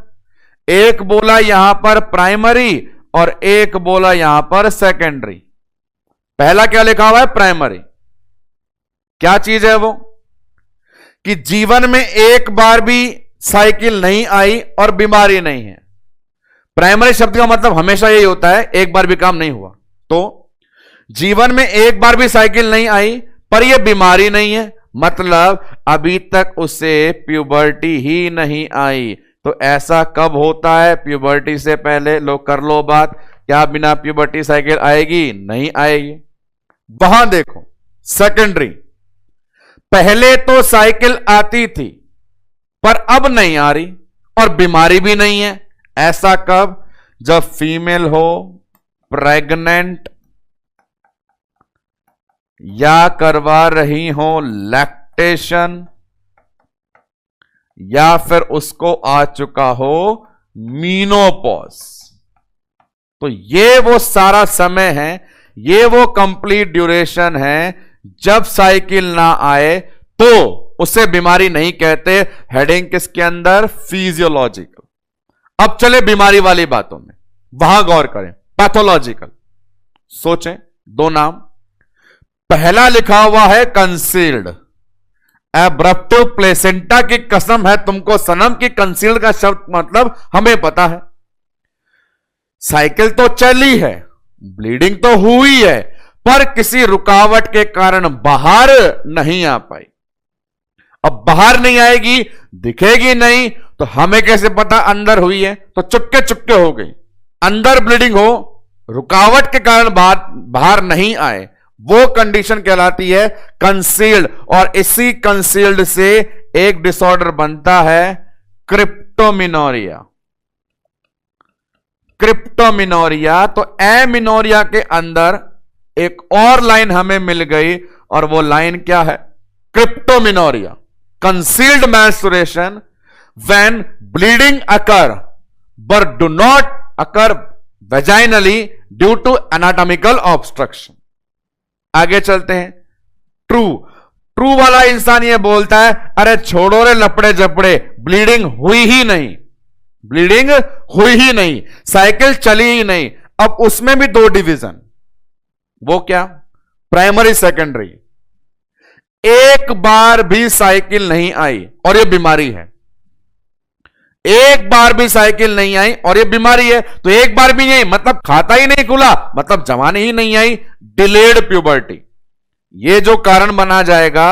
एक बोला यहां पर प्राइमरी और एक बोला यहां पर सेकेंडरी। पहला क्या लिखा हुआ है? प्राइमरी। क्या चीज है वो? कि जीवन में एक बार भी साइकिल नहीं आई और बीमारी नहीं है। प्राइमरी शब्द का मतलब हमेशा यही होता है एक बार भी काम नहीं हुआ। तो जीवन में एक बार भी साइकिल नहीं आई पर यह बीमारी नहीं है, मतलब अभी तक उसे प्यूबर्टी ही नहीं आई। तो ऐसा कब होता है? प्यूबर्टी से पहले। लो कर लो बात, क्या बिना प्यूबर्टी साइकिल आएगी? नहीं आएगी। वहां देखो सेकेंडरी, पहले तो साइकिल आती थी पर अब नहीं आ रही और बीमारी भी नहीं है। ऐसा कब? जब फीमेल हो, प्रेग्नेंट या करवा रही हो लैक्टेशन, या फिर उसको आ चुका हो मीनोपॉज। तो ये वो सारा समय है, ये वो कंप्लीट ड्यूरेशन है जब साइकिल ना आए तो उसे बीमारी नहीं कहते। हेडिंग किसके अंदर? फिजियोलॉजिकल। अब चले बीमारी वाली बातों में, वहां गौर करें। पैथोलॉजिकल सोचें, 2 नाम। पहला लिखा हुआ है कंसील्ड। एब्रप्टिव प्लेसेंटा की कसम है तुमको सनम की कंसील्ड का शब्द मतलब हमें पता है। साइकिल तो चली है, ब्लीडिंग तो हुई है, पर किसी रुकावट के कारण बाहर नहीं आ पाई। अब बाहर नहीं आएगी, दिखेगी नहीं, तो हमें कैसे पता अंदर हुई है? तो चुपके चुपके हो गई। अंदर ब्लीडिंग हो, रुकावट के कारण बाहर नहीं आए, वो कंडीशन कहलाती है कंसील्ड। और इसी कंसील्ड से एक डिसऑर्डर बनता है क्रिप्टोमिनोरिया। क्रिप्टोमिनोरिया, तो एमिनोरिया के अंदर एक और लाइन हमें मिल गई, और वो लाइन क्या है? क्रिप्टोमिनोरिया, concealed menstruation when bleeding occur but do not occur vaginally due to anatomical obstruction। आगे चलते हैं। ट्रू वाला इंसान ये बोलता है, अरे छोड़ो रे लपड़े जपड़े, ब्लीडिंग हुई ही नहीं, ब्लीडिंग हुई ही नहीं, साइकिल चली ही नहीं। अब उसमें भी दो डिवीजन, वो क्या? Primary secondary. एक बार भी साइकिल नहीं आई और ये बीमारी है, एक बार भी साइकिल नहीं आई और ये बीमारी है। तो एक बार भी नहीं मतलब खाता ही नहीं खुला, मतलब जवानी ही नहीं आई, डिलेड प्यूबर्टी। ये जो कारण बना जाएगा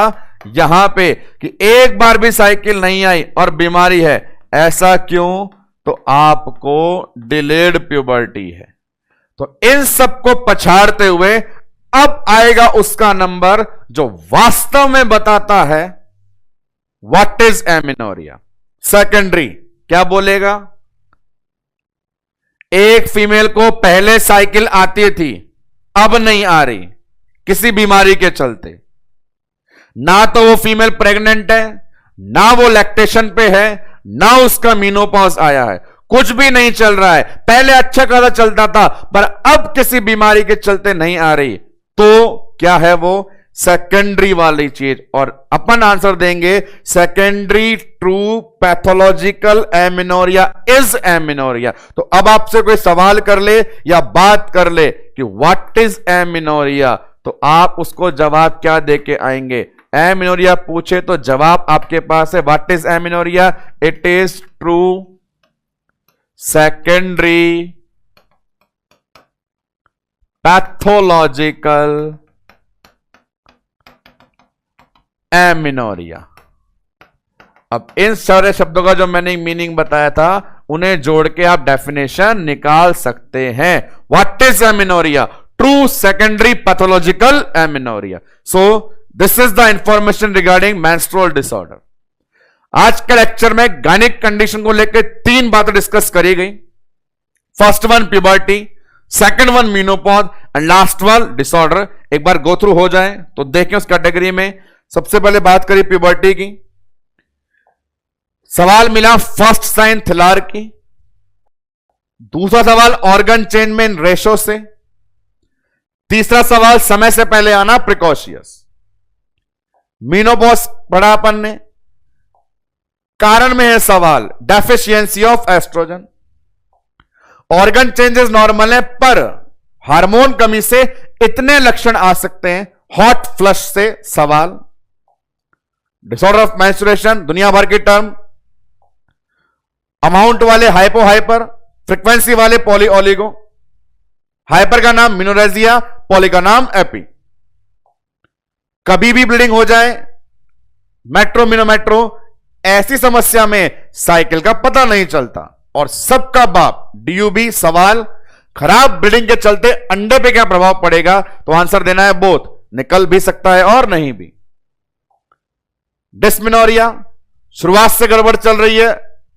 यहां पे कि एक बार भी साइकिल नहीं आई और बीमारी है, ऐसा क्यों? तो आपको डिलेड प्यूबर्टी है। तो इन सबको पछाड़ते हुए अब आएगा उसका नंबर जो वास्तव में बताता है व्हाट इज एमिनोरिया। सेकेंडरी क्या बोलेगा? एक फीमेल को पहले साइकिल आती थी, अब नहीं आ रही किसी बीमारी के चलते। ना तो वो फीमेल प्रेग्नेंट है, ना वो लैक्टेशन पे है, ना उसका मीनोपॉज आया है, कुछ भी नहीं चल रहा है। पहले अच्छा खासा चलता था पर अब किसी बीमारी के चलते नहीं आ रही, तो क्या है वो? सेकेंडरी वाली चीज। और अपन आंसर देंगे secondary true pathological amenorrhoea is amenorrhoea. तो अब आपसे कोई सवाल कर ले या बात कर ले कि व्हाट इज एमिनोरिया, तो आप उसको जवाब क्या देके आएंगे? एमिनोरिया पूछे तो जवाब आपके पास है what is amenorrhoea, it is true secondary pathological amenorrhoea. अब इन सारे शब्दों का जो मैंने मीनिंग बताया था उन्हें जोड़ के आप डेफिनेशन निकाल सकते हैं। What is amenorrhoea? True secondary pathological amenorrhoea. So this is the information regarding menstrual disorder. आज के लेक्चर में गायनिक कंडीशन को लेकर 3 बातें डिस्कस करी गई। First one puberty, second one menopause and last one disorder. एक बार गो थ्रू हो जाए तो देखें उस कैटेगरी में। सबसे पहले बात करिए प्यूबर्टी की। सवाल मिला फर्स्ट साइन थिलार की, दूसरा सवाल ऑर्गन चेंज में इन रेशो से, तीसरा सवाल समय से पहले आना प्रिकॉशियस। मीनोपॉज पढ़ा अपन ने, कारण में है सवाल deficiency of oestrogen. Organ changes normal है पर हार्मोन कमी से इतने लक्षण आ सकते हैं, हॉट फ्लश से सवाल। डिसऑर्डर ऑफ मेंस्ट्रुएशन दुनिया भर की टर्म, अमाउंट वाले हाइपो हाइपर, फ्रीक्वेंसी वाले पॉली ओलिगो। हाइपर का नाम मिनोरेजिया, पॉली का नाम एपी। कभी भी ब्लीडिंग हो जाए, मेट्रो मिनोमेट्रो, ऐसी समस्या में साइकिल का पता नहीं चलता। और सबका बाप डीयूबी सवाल, खराब ब्लीडिंग के चलते अंडे पे क्या प्रभाव पड़ेगा? तो आंसर देना है बोथ, निकल भी सकता है और नहीं भी। डिस्मिनोरिया शुरुआत से गड़बड़ चल रही है,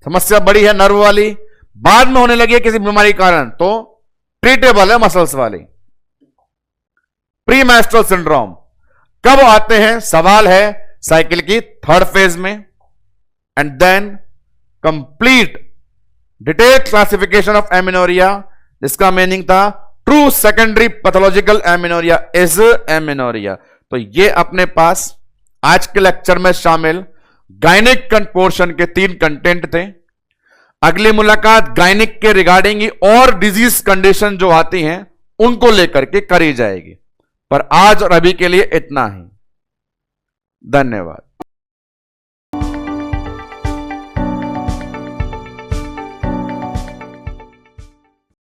समस्या बड़ी है नर्व वाली, बाद में होने लगी है किसी बीमारी कारण, तो ट्रीटेबल है मसल्स वाली। प्री मेंस्ट्रुअल सिंड्रोम कब आते हैं? सवाल है साइकिल की थर्ड फेज में। And then complete detail classification of amenorrhoea, जिसका मीनिंग था true secondary pathological amenorrhoea is amenorrhoea. तो ये अपने पास आज के लेक्चर में शामिल गायनिक पोर्शन के 3 कंटेंट थे। अगली मुलाकात गायनिक के रिगार्डिंग और डिजीज कंडीशन जो आती हैं उनको लेकर के करी जाएगी। पर आज और अभी के लिए इतना ही। धन्यवाद।